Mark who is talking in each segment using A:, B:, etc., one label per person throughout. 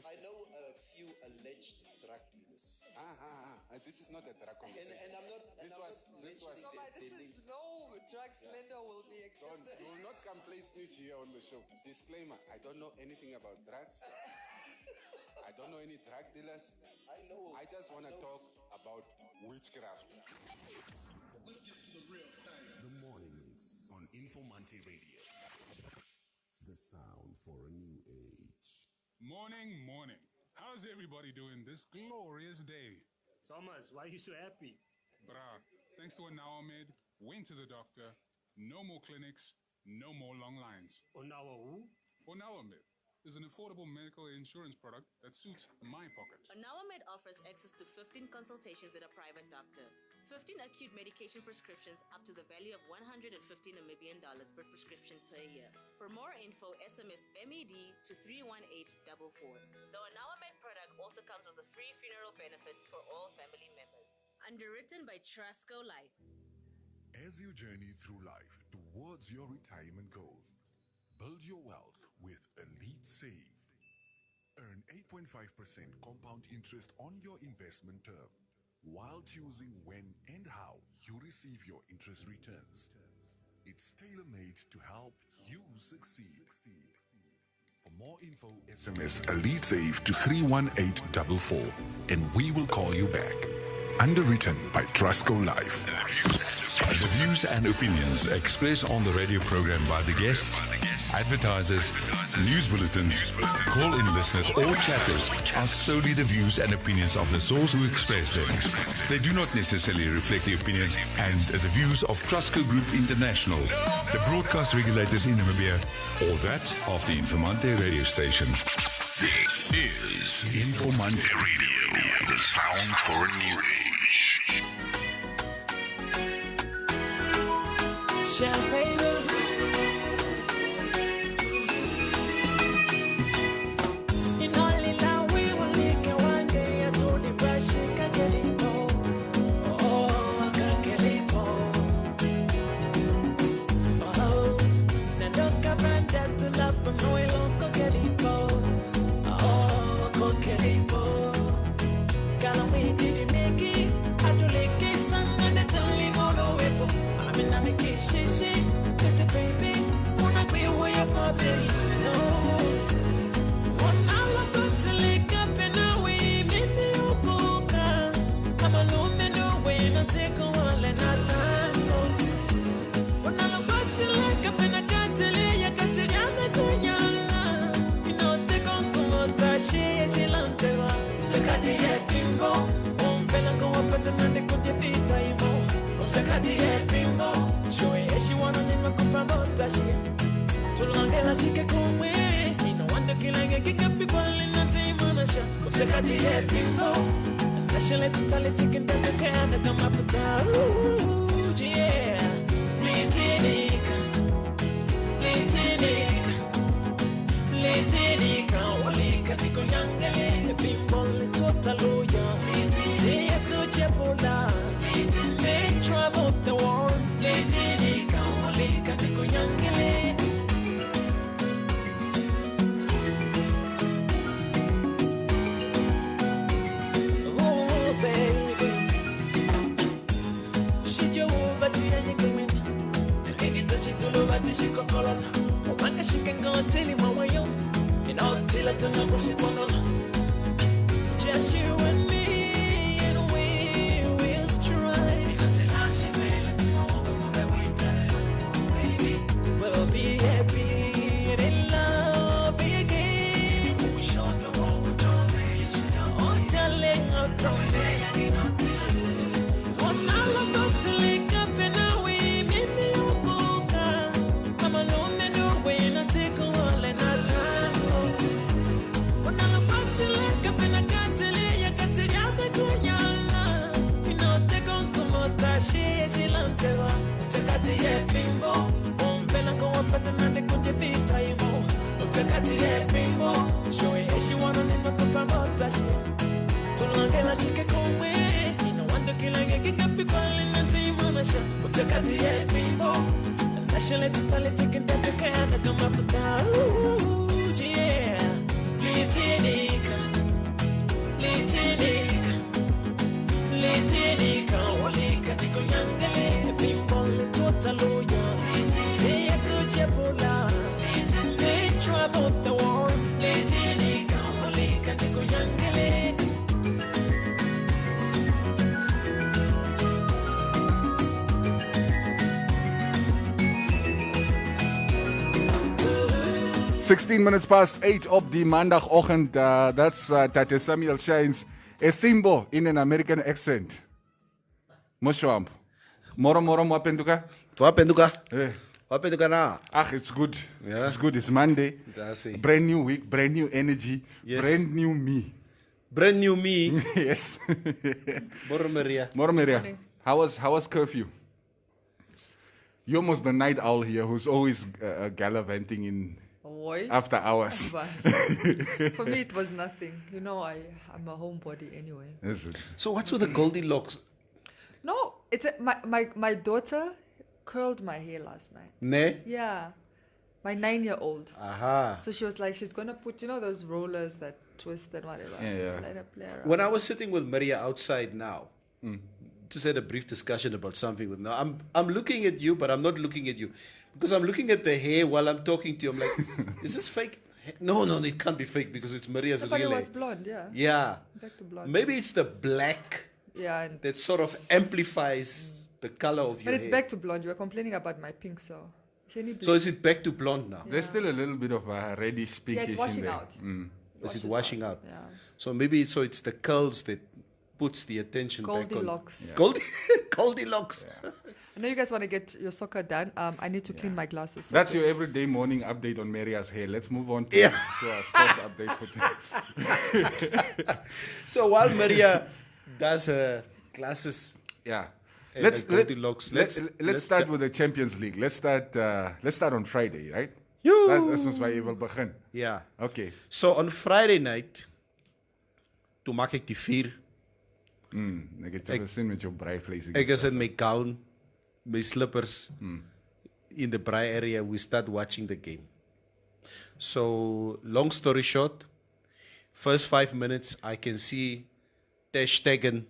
A: I know a few alleged drug dealers.
B: This is not a drug conversation.
A: And I'm not.
B: This was.
C: No drug slender will be accepted.
B: You will not come play snitch here on the show. Disclaimer: I don't know anything about drugs. I don't know any drug dealers.
A: I know.
B: I just want to talk about witchcraft.
D: Let's get to the real thing.
E: The Morning Mix on Informanté Radio. The sound for a new age.
F: Morning. How's everybody doing this glorious day?
G: Thomas, why are you so happy?
F: Brah, thanks to Onawamed, went to the doctor, no more clinics, no more long lines.
G: Onawa who?
F: Onawamed is an affordable medical insurance product that suits my pocket.
H: Onawamed offers access to 15 consultations at a private doctor, 15 acute medication prescriptions up to the value of $150 Namibian per prescription per year. For more info, SMS MED to 31844. The Onawamed product also comes with a free funeral benefit for all family members. Underwritten by Trusco Life.
E: As you journey through life towards your retirement goal, build your wealth with Elite Save. Earn 8.5% compound interest on your investment term while choosing when and how you receive your interest returns. It's tailor-made to help you succeed. For more info, SMS Elite Save to 31844 and we will call you back. Underwritten by Trusco Life.
I: The views and opinions expressed on the radio program by the guests, advertisers, news bulletins, call-in listeners or chatters are solely the views and opinions of the source who express them. They do not necessarily reflect the opinions and the views of Trusco Group International, the broadcast regulators in Namibia, or that of the Informanté radio station.
E: This is Informanté Radio, the sound for a new age.
J: Shells, baby. In only love we will lick it one day. I told the brush she can get it all. Oh, I can't get it all. Oh, now don't come and that to love from no way long go get it all. Oh, go get it all. Can't wait till you make it. I do like it, son, and it's only more no way. I'm a kid, she, get the baby, wanna be where you're for, baby, no. One hour got to lick up and away, maybe you go, I'm alone in the way, no take a while and not time, no. One hour got to lick up and I got to lay, I got to get the young, you know, take on come out, she lantera, so got the head bimbo, one fella go up at the man, they could defeat time, Sakati bimbo, show she wanna name a kupabota she. Tulangela shike kumwe, ino wanda kilanga kika people in the team on a shot. Sakati bimbo, and I shall let you tell it thinking that the can come up with that. Yeah, Litinika, Olika, Tiko Yangale, bimbo, Totaloya, Tia to Chepola. Make trouble the world, lady, come, Lika, Nico Yangele. Oh, baby, she drove over to you coming. The lady does she do over the she could call on. Oh, my she can go and tell him how I am. And I'll tell her to know she won't on. Just you and me. We'll be happy and in love again. We show the world we don't need. Oh, darling, oh, don't need. One hour got to link up and now we maybe you go. I'm alone in the way and I take a while and I time. One hour got to link up and I got to lay. I got to get the good young. You know, take on come out. She lantera. Take out the bimbo. Go up at the man, they could defeat time. Look at the bimbo, showing she wanna name a cup about that shit. To Langela, she can come away. You know, one to kill and get up people in the team on a shot. Look at the bimbo, and I shall let you tell it, thinking that the can come up with that. Yeah, Litinika.
B: 16 minutes past 8 op die maandagochtend. That's Tate Samuel Shines. Estimbo in an American accent. Moshwamp. Moro mwapenduka?
K: Wapenduka?
B: Eh.
K: Wapenduka na?
B: It's good.
K: Yeah.
B: It's good. It's Monday.
K: That's it.
B: Brand new week, brand new energy, brand new me.
K: Brand new me?
B: Yes.
K: Moro Maria.
B: How was curfew? You're almost the night owl here who's always gallivanting in after hours.
C: For me, it was nothing. You know, I'm a homebody anyway.
B: Is it?
K: So what's with the Goldilocks?
C: No, it's my daughter curled my hair last night.
K: Ne?
C: Yeah, my 9-year-old.
K: Aha.
C: So she was like, she's gonna put, those rollers that twist and whatever.
B: Yeah.
C: Let her play around.
K: When I was sitting with Maria outside now, just had a brief discussion about something with now. I'm looking at you, but I'm not looking at you. Because I'm looking at the hair while I'm talking to you. I'm like, is this fake? No, it can't be fake because it's Maria's
C: But
K: real
C: it
K: hair.
C: was blonde, yeah.
K: Yeah.
C: Back to blonde.
K: Maybe it's the black
C: And
K: that sort of amplifies the color of your
C: but it's
K: hair.
C: back to blonde. You were complaining about my pink, so.
K: So is it back to blonde now?
B: There's still a little bit of a reddish pinkish
C: it's washing
B: in there.
C: out.
K: Is it washing out?
C: Yeah.
K: So maybe it's the curls that puts the attention
C: Goldilocks.
K: back on. Goldilocks.
C: I know you guys want to get your soccer done. I need to clean my glasses. So
B: That's
C: just-
B: your everyday morning update on Maria's hair. Let's move on to our sports update for today.
K: So while Maria does her classes, and
B: Let's
K: Goldilocks,
B: let's start with the Champions League. Let's start on Friday, right? That's ons waar jy wil begin.
K: Yeah.
B: Okay.
K: So on Friday night, toe maak ek die 4.
B: Ek het jou gesien met jou breivlees.
K: Ek is in my gown, my slippers, in the braai area. We start watching the game. So long story short, first 5 minutes, I can see Ter Stegen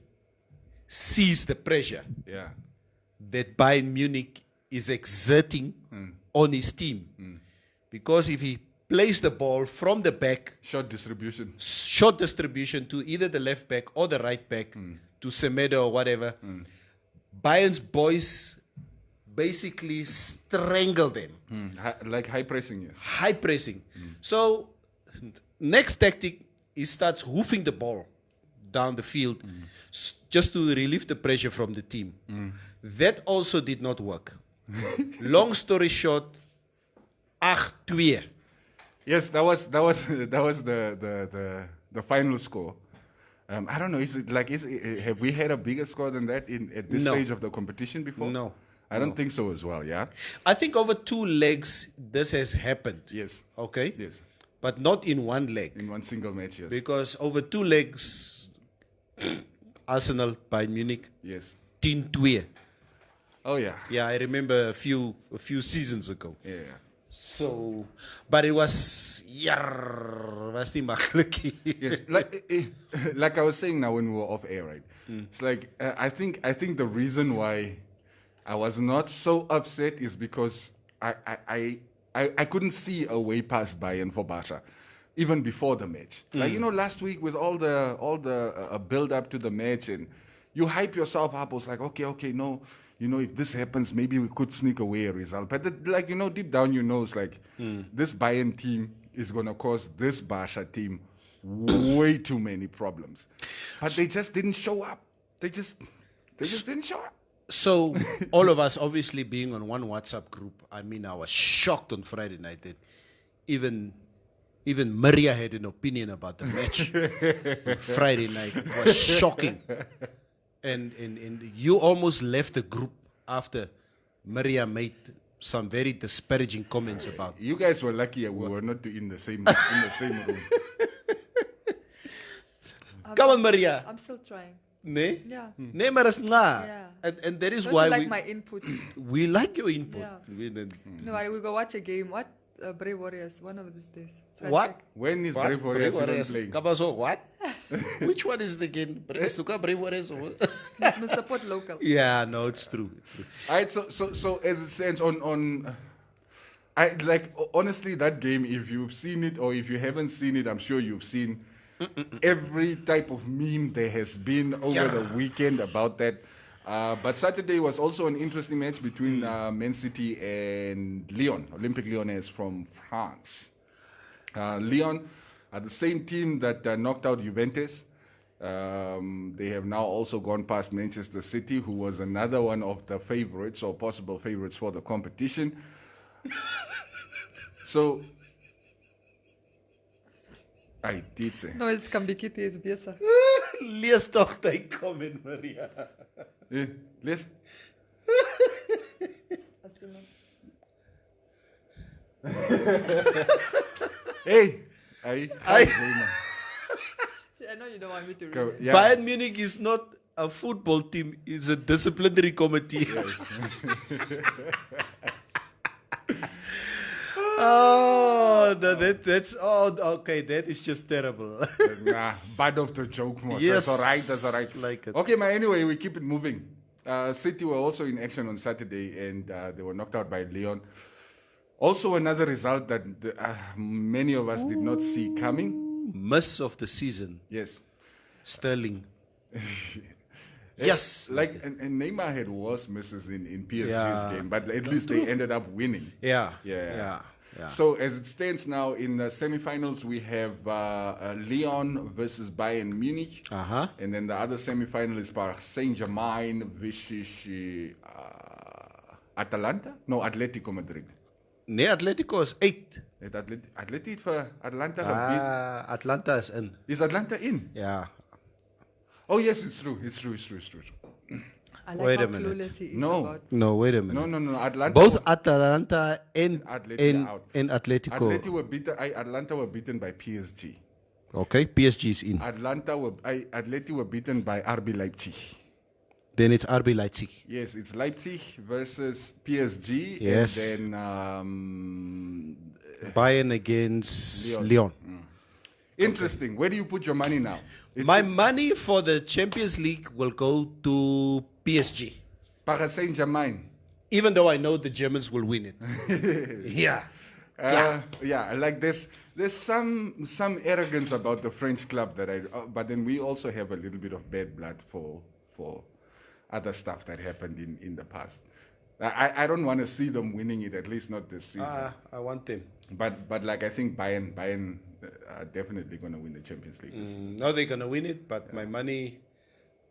K: sees the pressure that Bayern Munich is exerting on his team. Because if he plays the ball from the back, short distribution to either the left back or the right back, to Semedo or whatever, Bayern's boys basically strangle them.
B: Like high pressing, yes.
K: High pressing. So next tactic, he starts hoofing the ball down the field just to relieve the pressure from the team. That also did not work. Long story short, 8-2.
B: Yes, that was the final score. I don't know. Have we had a bigger score than that at this
K: No.
B: stage of the competition before?
K: No.
B: I don't think so as well. Yeah.
K: I think over 2 legs this has happened.
B: Yes.
K: Okay.
B: Yes.
K: But not in one leg.
B: In one single match, yes.
K: Because over 2 legs, Arsenal, Bayern Munich, 10-2.
B: Oh yeah.
K: Yeah, I remember a few seasons ago.
B: Yeah.
K: So, but it was was nie maklik.
B: Yes, like I was saying now when we were off air, right? It's like I think the reason why I was not so upset is because I couldn't see a way past Bayern for Barca, even before the match. Like last week with all the build up to the match, and you hype yourself up. I was like, okay, no. If this happens, maybe we could sneak away a result. But deep down, it's like this Bayern team is going to cause this Barca team way too many problems. But they just didn't show up. They just didn't show up.
K: So all of us, obviously being on one WhatsApp group, I was shocked on Friday night that even Maria had an opinion about the match on Friday night. It was shocking. And you almost left the group after Maria made some very disparaging comments about.
B: You guys were lucky we were not in the same room.
K: Come on, Maria.
C: I'm still trying.
K: Ne?
C: Yeah.
K: Ne, maar is nga.
C: Yeah.
K: And that is
C: Don't
K: why
C: you like my input?
K: we like your input.
C: Yeah. No, we go watch a game. What? Brave Warriors, one of these days.
K: What?
B: When is Brave Warriors playing?
K: Kabaso, what? Which one is it again? Brave Warriors?
C: We support local.
K: Yeah, no, it's true.
B: All right, so as it stands on honestly, that game, if you've seen it or if you haven't seen it, I'm sure you've seen every type of meme there has been over the weekend about that. But Saturday was also an interesting match between Man City and Lyon, Olympique Lyonnais from France. Lyon are the same team that knocked out Juventus. They have now also gone past Manchester City, who was another one of the favorites or possible favorites for the competition. So, I did say.
C: No, it's Kambikiti, it's Biesa.
K: Lees toch die comment, Maria.
B: Lees. Hey, I
C: know you don't want me to read it.
B: Yeah.
K: Bayern Munich is not a football team, it's a disciplinary committee. Oh, that's okay. That is just terrible.
B: Nah, bad of the joke, Mos.
K: Yes,
B: That's all right.
K: like it.
B: Okay, man. Anyway, we keep it moving. City were also in action on Saturday, and they were knocked out by Lyon. Also, another result that many of us did not see coming.
K: Miss of the season.
B: Yes.
K: Sterling. Yes.
B: Like, and Neymar had worse misses in PSG's game, but at least they ended up winning.
K: Yeah.
B: So as it stands now in the semifinals, we have Lyon versus Bayern Munich, and then the other semifinal is Paris Saint-Germain versus Atalanta. No, Atletico Madrid.
K: Nee, Atletico is 8.
B: Het Atletico voor Atlanta gebeat.
K: Atlanta is in.
B: Is Atlanta in?
K: Yeah.
B: Oh yes, it's true.
C: I like
K: Wait
C: how
K: a minute.
C: clueless he is
B: No.
C: about.
K: No, wait a minute.
B: No. Atlanta.
K: Both Atalanta and
B: out.
K: Atletico.
B: Atlanta were beaten by PSG.
K: Okay, PSG is in.
B: Atleti were beaten by RB Leipzig.
K: Then it's RB Leipzig.
B: Yes, it's Leipzig versus PSG.
K: Yes.
B: And then
K: Bayern against Lyon.
B: Interesting. Where do you put your money now?
K: My money for the Champions League will go to PSG.
B: Paris Saint-Germain.
K: Even though I know the Germans will win it. Yeah.
B: Like there's some arrogance about the French club but then we also have a little bit of bad blood for other stuff that happened in the past. I don't want to see them winning it, at least not this season.
K: I want them.
B: But like I think Bayern are definitely going to win the Champions League this year.
K: No, they're going to win it, but my money,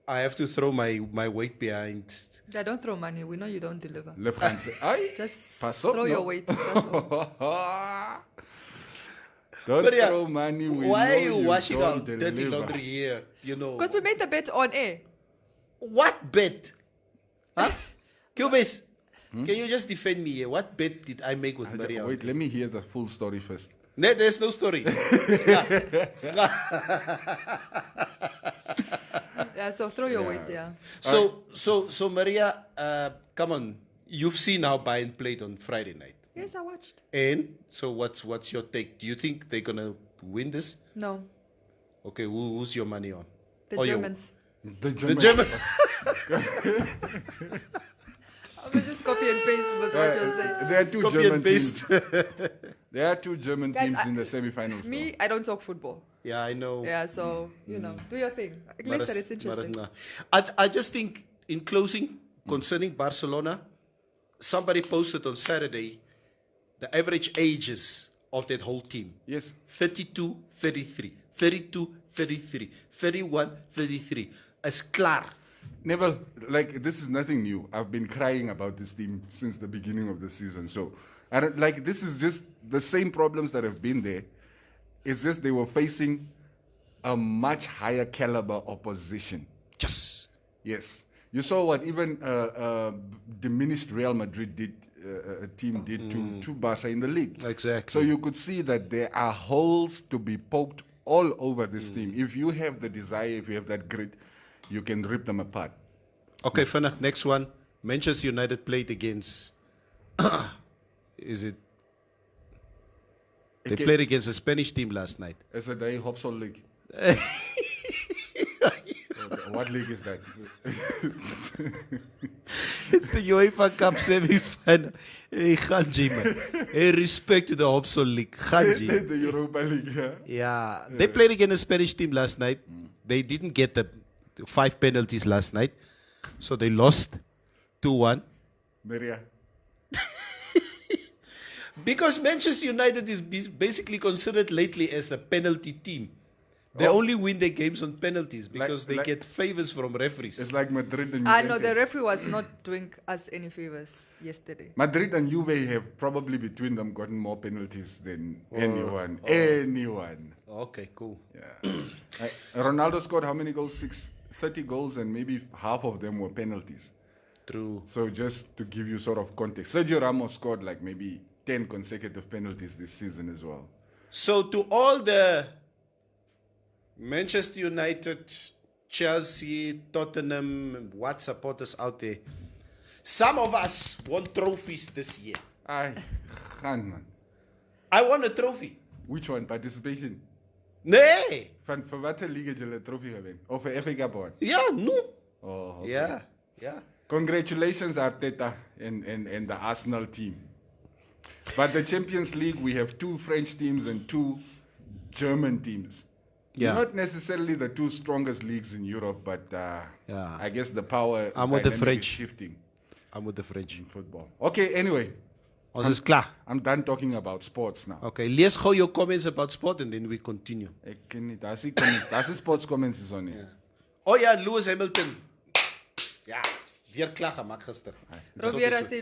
K: I have to throw my weight behind.
C: Yeah, don't throw money. We know you don't deliver.
B: Le Français. Aye.
C: Just
B: Pass up,
C: throw
B: no?
C: your weight. That's all.
B: Don't
K: But yeah,
B: throw money.
K: why are you washing
B: don't
K: out dirty
B: deliver.
K: laundry here? You know.
C: Because we made the bet on air.
K: What bet? Huh? Cubase, can you just defend me here? What bet did I make with Maria?
B: Wait, let me hear the full story first.
K: No, there's no story.
C: Yeah, so throw your weight there.
K: So Maria, come on. You've seen how Bayern played on Friday night.
C: Yes, I watched.
K: And so what's your take? Do you think they're gonna win this?
C: No,
K: Okay, who's your money on?
C: the
K: Or your-
C: Germans.
B: The
K: The Germans.
C: I will just copy and paste was what you're saying.
B: There are two
K: Copy
B: German
K: and paste.
B: teams. There are two German
C: Guys,
B: teams in the semifinals.
C: Me, I don't talk football.
K: Yeah, I know.
C: Yeah, so, do your thing. At least that it's interesting.
K: I just think, in closing, concerning Barcelona, somebody posted on Saturday the average ages of that whole team.
B: Yes.
K: 32, 33, 32, 33, 31, 33. It's klaar.
B: Neville, like this is nothing new. I've been crying about this team since the beginning of the season. So, I don't like this is just the same problems that have been there. It's just they were facing a much higher caliber opposition. Yes. You saw what even diminished Real Madrid team did to Barca in the league.
K: Exactly.
B: So you could see that there are holes to be poked all over this team. If you have the desire, if you have that grit, you can rip them apart.
K: Okay, Fana, next one. Manchester United played against. Is it? They played against a Spanish team last night.
B: It's a day Hopsol League. What league is that?
K: It's the UEFA Cup semi-final. Hey, Ganji, man. Hey, respect to the Hopsol League. Ganji.
B: The Europa League, yeah.
K: Yeah. They played against a Spanish team last night. They didn't get the 5 penalties last night. So they lost 2-1.
B: Maria.
K: Because Manchester United is basically considered lately as a penalty team. They only win their games on penalties because they get favors from referees.
B: It's like Madrid and
C: I know the
B: Juventus.
C: referee was not doing us any favors yesterday.
B: Madrid and Juve have probably between them gotten more penalties than anyone.
K: Okay, cool.
B: Yeah. Ronaldo scored how many goals? 30 goals, and maybe half of them were penalties.
K: True.
B: So just to give you sort of context, Sergio Ramos scored like maybe 10 consecutive penalties this season as well.
K: So to all the Manchester United, Chelsea, Tottenham, what supporters out there, some of us won trophies this year.
B: Aye, gaan man.
K: I won a trophy.
B: Which one? Participation?
K: Nee.
B: Van wat league het julle 'n trofee gewen? Of 'n FA Cup one?
K: Ja, no.
B: Oh, okay.
K: Yeah.
B: Congratulations, Arteta and the Arsenal team. But the Champions League, we have 2 French teams and 2 German teams.
K: Yeah.
B: Not necessarily the 2 strongest leagues in Europe, but I guess the power
K: I'm with the
B: dynamic
K: French.
B: is shifting
K: I'm with the French.
B: in football. Okay, anyway.
K: Ons is klaar.
B: I'm done talking about sports now.
K: Okay, lees gou your comments about sport and then we continue.
B: Ek ken nie, daar's nie comments, daar's nie sports comments is on nie.
K: Oh ja, Lewis Hamilton. Ja, weer klaar gemaak gister.
C: Robiera sê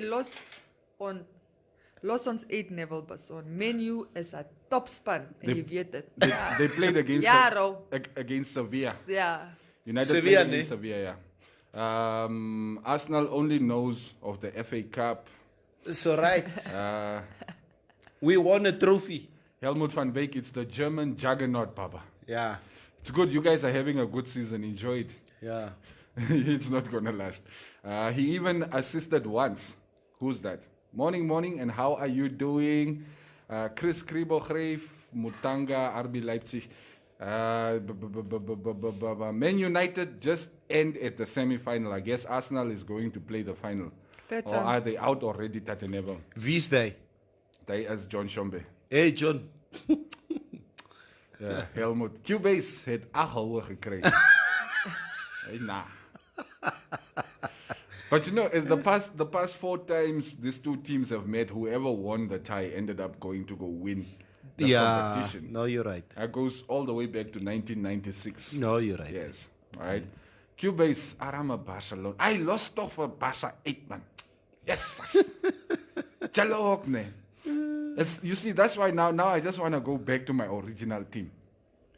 C: los ons 8 Neville Basson. Menu is 'n topspan en jy weet dit.
B: They played against against Sevilla.
C: Ja.
B: United
K: Sevilla,
B: played against Sevilla, yeah. Arsenal only knows of the FA Cup.
K: It's alright. We won a trophy.
B: Helmut van Beek, it's the German juggernaut, Papa.
K: Yeah.
B: It's good. You guys are having a good season. Enjoy it.
K: Yeah.
B: It's not going to last. He even assisted once. Who's that? Morning, and how are you doing? Chris Kribo-Greef, Mutanga, RB Leipzig. Man United just end at the semi-final. I guess Arsenal is going to play the final. Or are they out already, Tatenebo?
K: Wie's they?
B: They as John Shombe.
K: Hey, John.
B: Ja, Helmut. Cubase het 8 houe gekry. Hey, nah. But you know, the past 4 times these 2 teams have met, whoever won the tie ended up going to go win the competition.
K: No, you're right.
B: That goes all the way back to 1996.
K: No, you're right.
B: Yes, all right. Cubase, Arama Barcelona. I lost toch for Barca 8, man. Yes. Chalo ook, nee. You see, that's why now I just want to go back to my original team.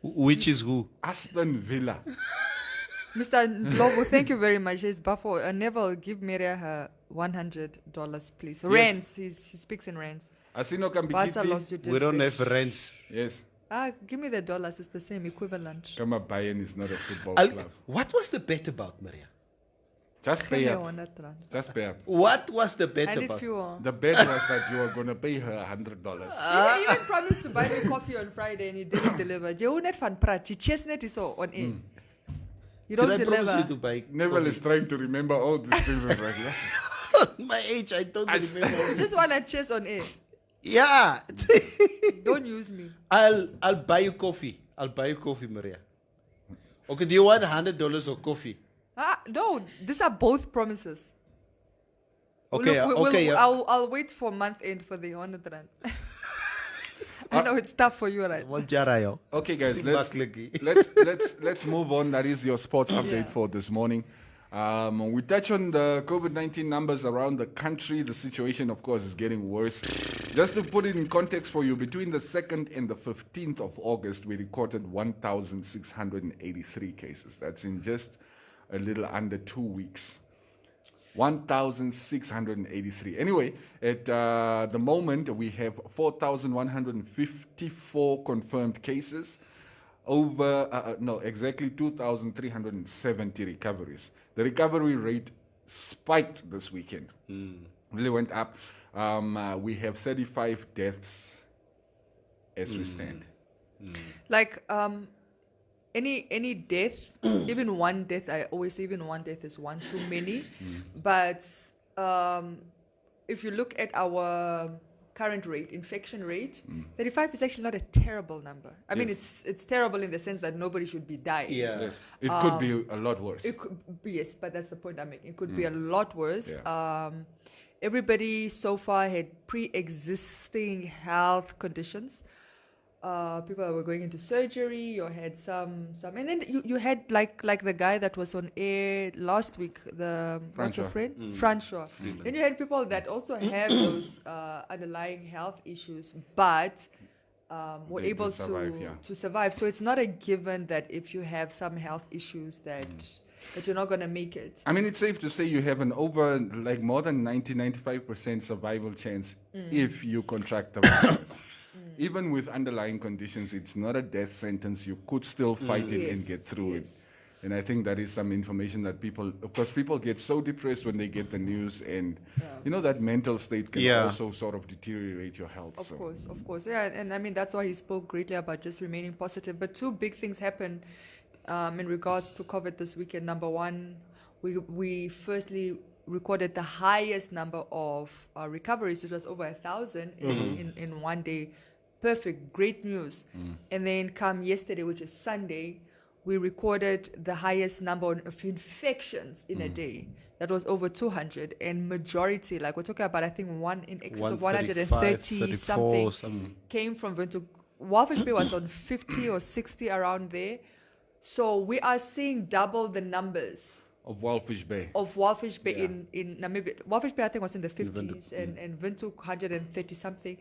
K: Which is who?
B: Aston Villa.
C: Mr. Lobo, thank you very much. Yes, Buffalo. Neville, give Maria her $100, please. Rands. He speaks in rands.
B: Asino
C: Barca lost, you did
K: We don't
C: big.
K: have rents.
B: Yes.
C: Give me the dollars. It's the same equivalent.
B: Kama Bayern is not a football club.
K: What was the bet about, Maria?
B: Just
C: Give
B: pay
C: me
B: up.
C: $100.
B: Just pay up.
K: What was the bet
C: I need
K: about?
C: fuel.
B: The bet was that you were going to pay her $100.
C: You even promised to buy me coffee on Friday and you didn't deliver. Jy net van praat. Jy chestnut is so on air. You don't
K: Did I promise
C: deliver.
K: you to buy
B: Neville is trying to remember all these things. It's like, yes.
K: my age, I don't remember.
C: You just want to chest on air.
K: Yeah.
C: Don't use me.
K: I'll buy you coffee. I'll buy you coffee, Maria. Okay, do you want $100 or coffee?
C: No, these are both promises.
K: Okay,
C: Look,
K: okay.
C: I'll wait for month end for the 100 rand. I know it's tough for you, right?
B: Okay, guys,
K: Sit
B: let's
K: back, Lucky.
B: let's move on. That is your sports update for this morning. We touch on the COVID-19 numbers around the country. The situation, of course, is getting worse. Just to put it in context for you, between the 2nd and the 15th of August, we recorded 1,683 cases. That's in just a little under 2 weeks. 1,683. Anyway, at the moment, we have 4,154 confirmed cases. Exactly 2,370 recoveries. The recovery rate spiked this weekend. Really went up. We have 35 deaths as we stand.
C: Like any death, even one death, I always say even one death is one too many. But if you look at our current rate, infection rate, 35 is actually not a terrible number. I mean, it's terrible in the sense that nobody should be dying.
K: Yeah.
B: Yes. It could be a lot worse.
C: It could be, yes, but that's the point I'm making. It could be a lot worse.
B: Yeah.
C: everybody so far had pre-existing health conditions. People that were going into surgery, or had some, and then you had like the guy that was on air last week, what's your friend? Francois. Then you had people that also have those underlying health issues, but were able to survive. So it's not a given that if you have some health issues that you're not going to make it.
B: I mean, it's safe to say you have an more than 95% survival chance if you contract the virus. Even with underlying conditions, it's not a death sentence. You could still fight it and get through it. And I think that is some information that people get so depressed when they get the news, and that mental state can also sort of deteriorate your health.
C: Of course. Yeah, and I mean, that's why he spoke greatly about just remaining positive. But two big things happened in regards to COVID this weekend. Number one, we firstly recorded the highest number of recoveries, which was over 1,000 in one day. Perfect, great news. And then come yesterday, which is Sunday, we recorded the highest number of infections in a day. That was over 200, and majority, like we're talking about, I think one in excess of 130 something came from Windhoek. Walvis Bay was on 50 or 60 around there. So we are seeing double the numbers
B: of Walvis Bay.
C: In Namibia. Walvis Bay, I think, was in the 50s, and Windhoek 130 something.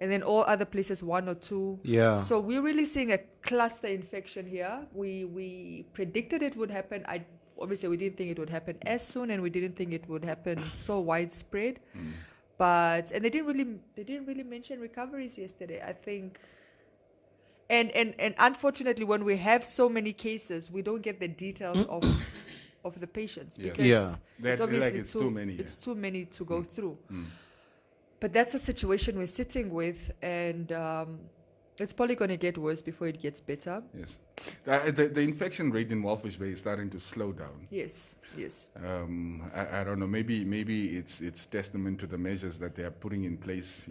C: And then all other places, 1 or 2.
K: Yeah.
C: So we're really seeing a cluster infection here. We predicted it would happen. Obviously, we didn't think it would happen as soon, and we didn't think it would happen so widespread. But they didn't really mention recoveries yesterday, I think. And unfortunately, when we have so many cases, we don't get the details of the patients, because it's obviously
B: too many.
C: It's too many to go through. But that's a situation we're sitting with, and it's probably going to get worse before it gets better.
B: Yes. The infection rate in Walvis Bay is starting to slow down.
C: Yes.
B: I don't know. Maybe it's testament to the measures that they are putting in place,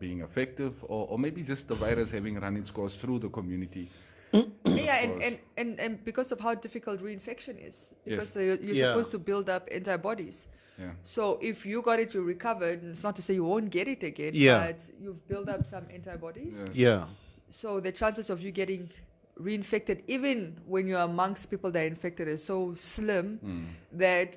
B: being effective, or maybe just the virus having run its course through the community. And
C: because of how difficult reinfection is, because you're supposed to build up antibodies.
B: Yeah.
C: So if you got it, you recovered, and it's not to say you won't get it again, but you've built up some antibodies. So the chances of you getting reinfected, even when you're amongst people that are infected, is so slim that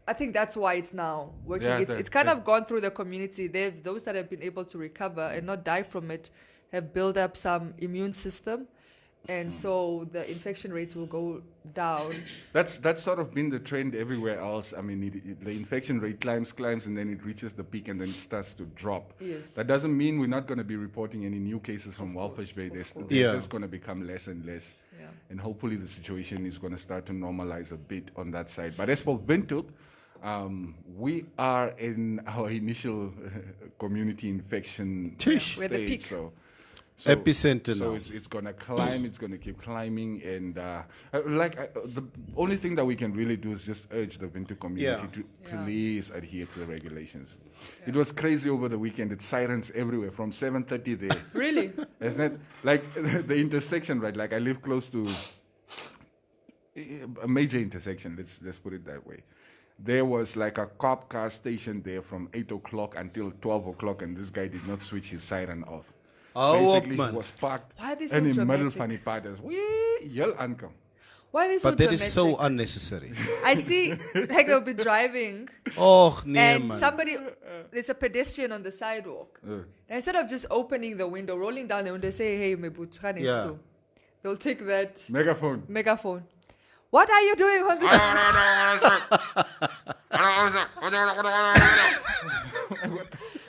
C: I think that's why it's now working. It's kind of gone through the community. Those that have been able to recover and not die from it have built up some immune system. And so the infection rates will go down.
B: That's sort of been the trend everywhere else. I mean, the infection rate climbs, and then it reaches the peak, and then it starts to drop.
C: Yes.
B: That doesn't mean we're not going to be reporting any new cases from Walvis Bay. They're just going to become less and less.
C: Yeah.
B: And hopefully the situation is going to start to normalize a bit on that side. But as for Windhoek, we are in our initial community infection stage.
C: We're at the peak.
B: So
K: epicenter now.
B: So it's going to climb, it's going to keep climbing. And the only thing that we can really do is just urge the Windhoek community to please adhere to the regulations. It was crazy over the weekend. It's sirens everywhere from 7:30 there.
C: Really?
B: Isn't it? Like the intersection, right? Like I live close to a major intersection, let's put it that way. There was like a cop car station there from 8 o'clock until 12 o'clock, and this guy did not switch his siren off. Basically, he was parked in the middle funny partners. Yell uncle.
C: Why are they so
K: But that
C: dramatic?
K: is so unnecessary.
C: I see, like they'll be driving.
K: And
C: There's a pedestrian on the sidewalk. And instead of just opening the window, rolling down the window, say, hey, they'll take that megaphone. What are you doing on this?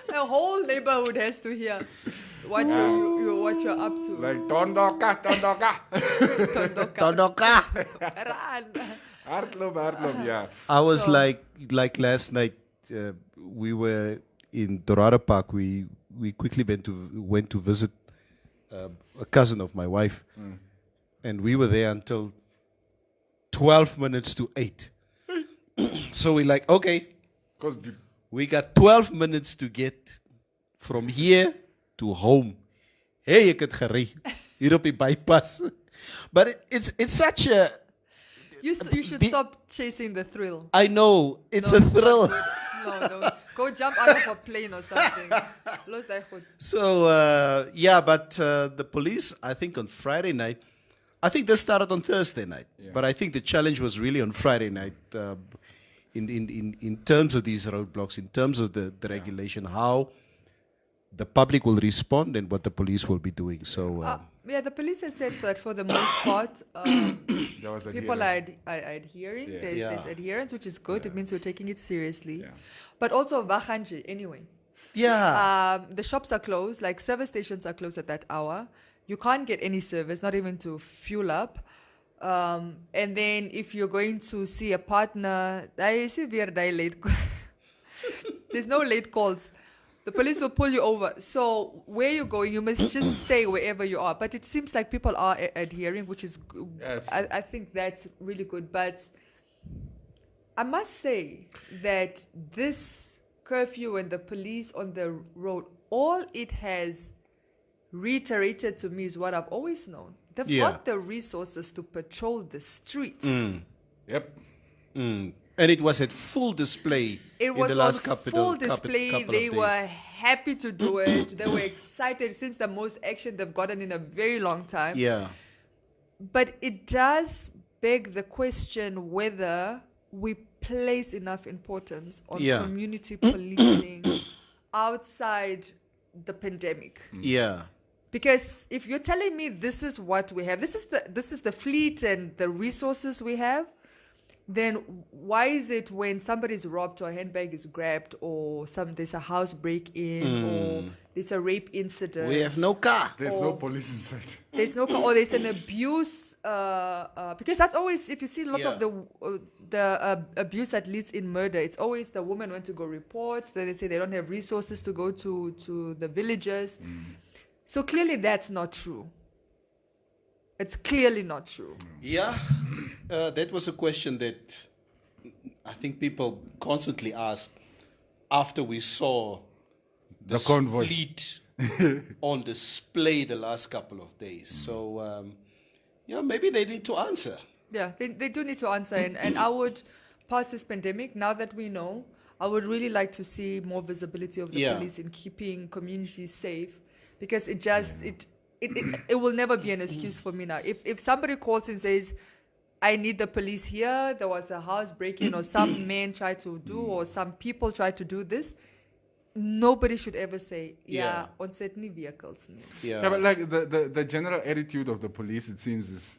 C: The whole neighborhood has to hear what you're up to.
B: Like Tondoka. Hartlop, yeah.
K: I was like last night. We were in Dorada Park. We quickly went to visit a cousin of my wife, and we were there until 12 minutes to 8. So we're like, okay, we got 12 minutes to get from here to home. Hey, ek het gery hier op die bypass. But it's such a...
C: You should stop chasing the thrill.
K: I know, it's a thrill.
C: No, don't. Go jump out of a plane or something. Los daai goed.
K: So, but the police, I think on Friday night, I think they started on Thursday night, but I think the challenge was really on Friday night in terms of these roadblocks, in terms of the regulation, how the public will respond and what the police will be doing. So,
C: the police has said that for the most part, people are adhering.
B: Yeah.
C: There's adherence, which is good. It means we're taking it seriously. But also, Vachanje, anyway. The shops are closed, like service stations are closed at that hour. You can't get any service, not even to fuel up. And then if you're going to see a partner, there's no late calls. The police will pull you over. So where you're going, you must just stay wherever you are. But it seems like people are adhering, which is good.
B: Yes.
C: I think that's really good. But I must say that this curfew and the police on the road, all it has reiterated to me is what I've always known. They've got the resources to patrol the streets.
B: Yep.
K: And it was at full display
C: It was
K: in the last
C: on full display.
K: couple
C: They
K: of
C: were
K: days.
C: happy to do it. They were excited. It seems the most action they've gotten in a very long time.
K: Yeah.
C: But it does beg the question whether we place enough importance on community policing outside the pandemic.
K: Yeah.
C: Because if you're telling me this is what we have, this is the fleet and the resources we have, then why is it when somebody's robbed or a handbag is grabbed or there's a house break-in or there's a rape incident?
K: We have no car.
B: There's no police inside.
C: There's no car, or there's an abuse. Because that's always, if you see a lot of the abuse that leads in murder, it's always the woman went to go report. Then they say they don't have resources to go to the villages. So clearly that's not true. It's clearly not true.
K: Yeah, that was a question that I think people constantly asked after we saw
B: The convoy
K: fleet on display the last couple of days. So, maybe they need to answer.
C: Yeah, they do need to answer. And I would, past this pandemic, now that we know, I would really like to see more visibility of the police in keeping communities safe, because it just, it will never be an excuse for me now. If somebody calls and says, I need the police here, there was a house break-in or some men tried to do or some people tried to do this, nobody should ever say, on certain vehicles.
B: Yeah, but like the general attitude of the police, it seems, is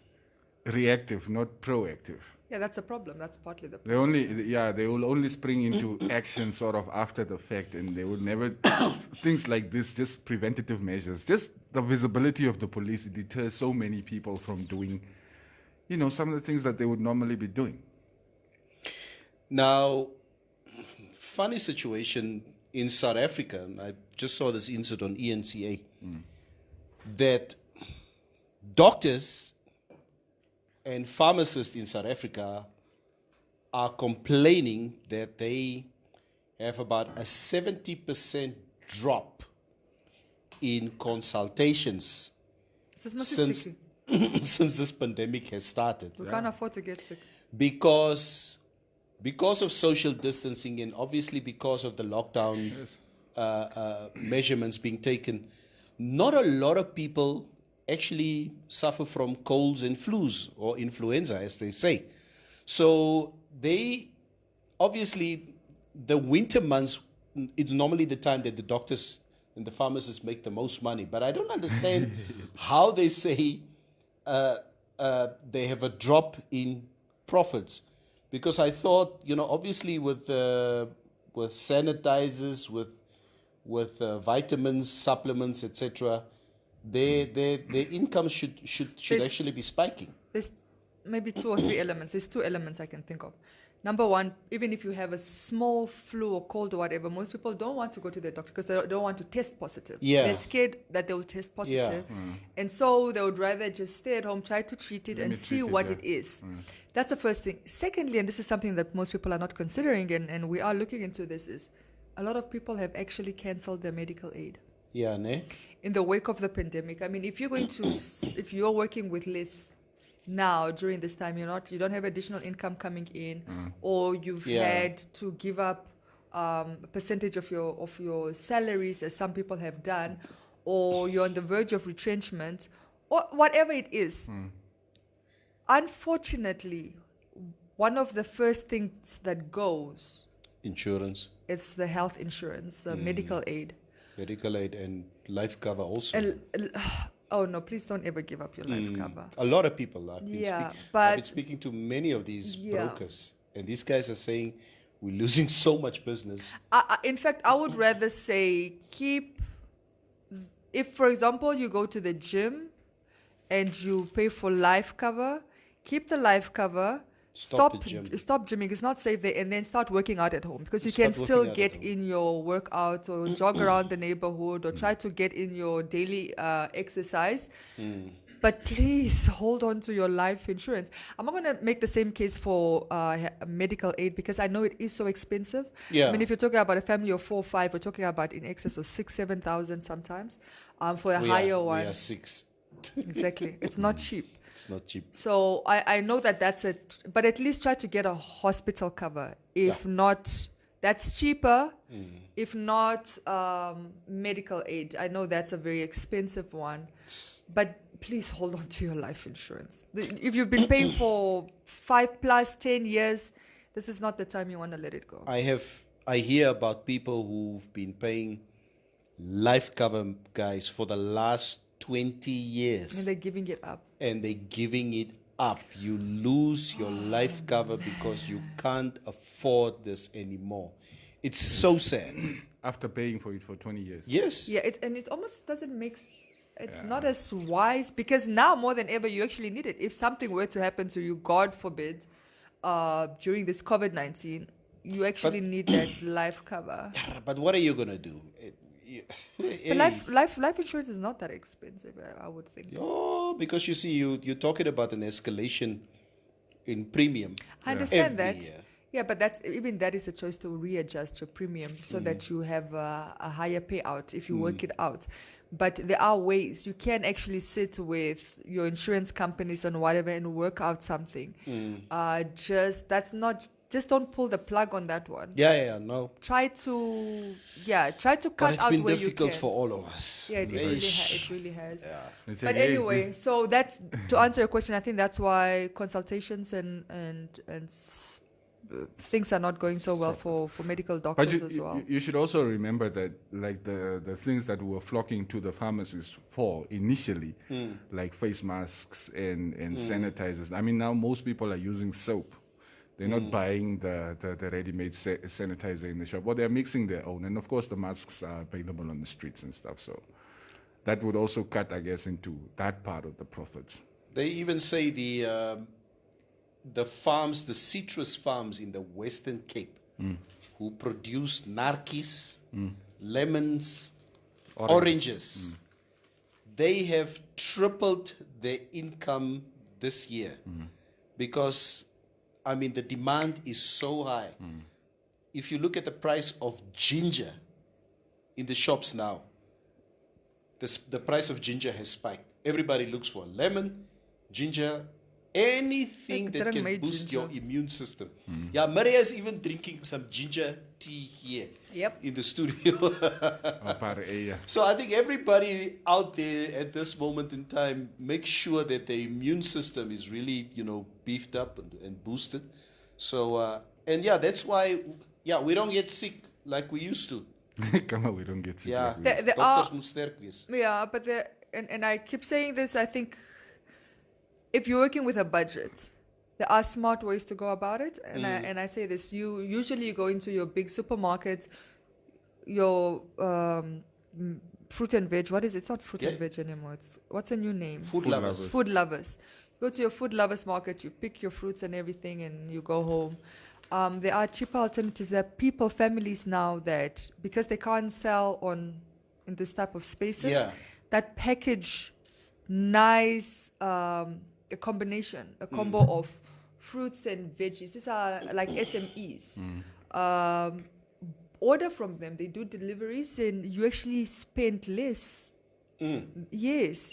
B: reactive, not proactive.
C: Yeah, that's a problem. That's partly the
B: They
C: problem.
B: they will only spring into action sort of after the fact, and they would never things like this, just preventative measures. Just the visibility of the police, it deters so many people from doing, some of the things that they would normally be doing.
K: Now, funny situation in South Africa, and I just saw this incident on ENCA, that doctors and pharmacists in South Africa are complaining that they have about a 70% drop in consultations since this pandemic has started.
C: We can't afford to get sick.
K: Because of social distancing and obviously because of the lockdown measurements being taken, not a lot of people actually suffer from colds and flus or influenza, as they say. So obviously, the winter months, it's normally the time that the doctors and the pharmacists make the most money. But I don't understand how they say they have a drop in profits. Because I thought, obviously with sanitizers, with vitamins, supplements, etc., their income should actually be spiking.
C: There's maybe 2 or 3 elements. There's 2 elements I can think of. Number one, even if you have a small flu or cold or whatever, most people don't want to go to their doctor because they don't want to test positive.
K: Yeah.
C: They're scared that they will test positive. And so they would rather just stay at home, try to treat it and see what it is. That's the first thing. Secondly, and this is something that most people are not considering, and we are looking into this, is a lot of people have actually cancelled their medical aid.
K: Yeah, ne?
C: In the wake of the pandemic. I mean, if you're working with less now during this time, you don't have additional income coming in, or you've had to give up percentage of your salaries, as some people have done, or you're on the verge of retrenchment, or whatever it is. Unfortunately, one of the first things that goes,
K: Insurance,
C: it's the health insurance, the medical aid.
K: medical aid, and life cover also.
C: Oh no, please don't ever give up your life cover.
K: A lot of people. I've
C: but
K: been speaking to many of these brokers, and these guys are saying we're losing so much business.
C: in fact, I would rather say if, for example, you go to the gym and you pay for life cover, keep the life cover.
K: Stop the gym.
C: Stop gymming. It's not safe there, and then start working out at home, because you
K: Start
C: can still
K: working out
C: get
K: at
C: in your workout or jog around the neighborhood or try to get in your daily exercise. But please hold on to your life insurance. I'm not going to make the same case for medical aid, because I know it is so expensive.
K: Yeah.
C: I mean, if you're talking about a family of 4 or 5, we're talking about in excess of 6,000-7,000 sometimes for a higher one.
K: We are 6.
C: Exactly. It's not cheap.
K: It's not cheap.
C: So I know that's it, but at least try to get a hospital cover. If not, that's cheaper. If not, medical aid. I know that's a very expensive one, but please hold on to your life insurance. If you've been paying for 5+ 10 years, this is not the time you want to let it go.
K: I hear about people who've been paying life cover, guys, for the last 20 years.
C: And they're giving it up.
K: You lose your life cover because you can't afford this anymore. It's so sad.
B: After paying for it for 20 years.
K: Yes.
C: Yeah, it almost doesn't make it's not as wise, because now more than ever you actually need it. If something were to happen to you, God forbid, during this COVID-19, you actually need that life cover.
K: But what are you going to do?
C: But life insurance is not that expensive, I would think.
K: Oh, because you see, you're talking about an escalation in premium.
C: I understand
K: every
C: that.
K: year.
C: Yeah, but that is a choice to readjust your premium so that you have a higher payout if you work it out. But there are ways you can actually sit with your insurance companies and whatever and work out something. Just don't pull the plug on that one.
K: No.
C: Try to cut out where you can.
K: But it's been difficult for all of us.
C: Yeah, it really has.
K: Yeah.
C: But anyway, so that's to answer your question. I think that's why consultations and things are not going so well for medical doctors as well.
B: You should also remember that, like, the things that we were flocking to the pharmacies for initially, like face masks and sanitizers. I mean, now most people are using soap. They're not buying the ready-made sanitizer in the shop. Well, they're mixing their own. And, of course, the masks are available on the streets and stuff. So that would also cut, I guess, into that part of the profits.
K: They even say the farms, the citrus farms in the Western Cape, who produce narkies, lemons, oranges, they have tripled their income this year because, I mean, the demand is so high. If you look at the price of ginger in the shops now, the price of ginger has spiked. Everybody looks for lemon, ginger, anything that can boost your immune system. Yeah, Maria is even drinking some ginger tea here in the studio. So I think everybody out there at this moment in time, make sure that the immune system is really, beefed up and boosted. So, that's why, we don't get sick like we used to.
B: Come on, we don't get sick.
K: Yeah,
B: like we
K: doctors must sterk wees.
C: Yeah, but and I keep saying this, I think if you're working with a budget, there are smart ways to go about it. And I say this, you usually go into your big supermarkets, your fruit and veg, what is it? It's not fruit and veg anymore. What's a new name?
K: Food lovers.
C: Food lovers. Go to your food lovers market, you pick your fruits and everything, and you go home. There are cheaper alternatives. There are families now that, because they can't sell in this type of spaces, that package nice a combo of fruits and veggies. These are like SMEs. Order from them. They do deliveries, and you actually spend less. Yes.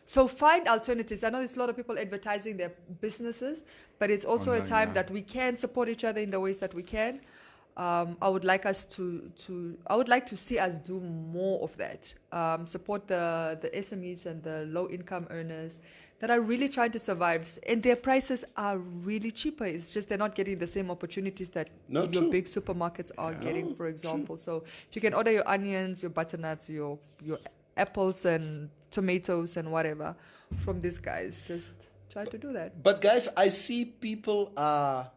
C: So find alternatives. I know there's a lot of people advertising their businesses, but it's also a time that we can support each other in the ways that we can. I would like us I would like to see us do more of that. Support the SMEs and the low income earners that are really trying to survive, and their prices are really cheaper. It's just they're not getting the same opportunities that your big supermarkets are getting, for example. So if you can order your onions, your butternuts, your apples and tomatoes and whatever from these guys, just try to do that.
K: But guys, I see people are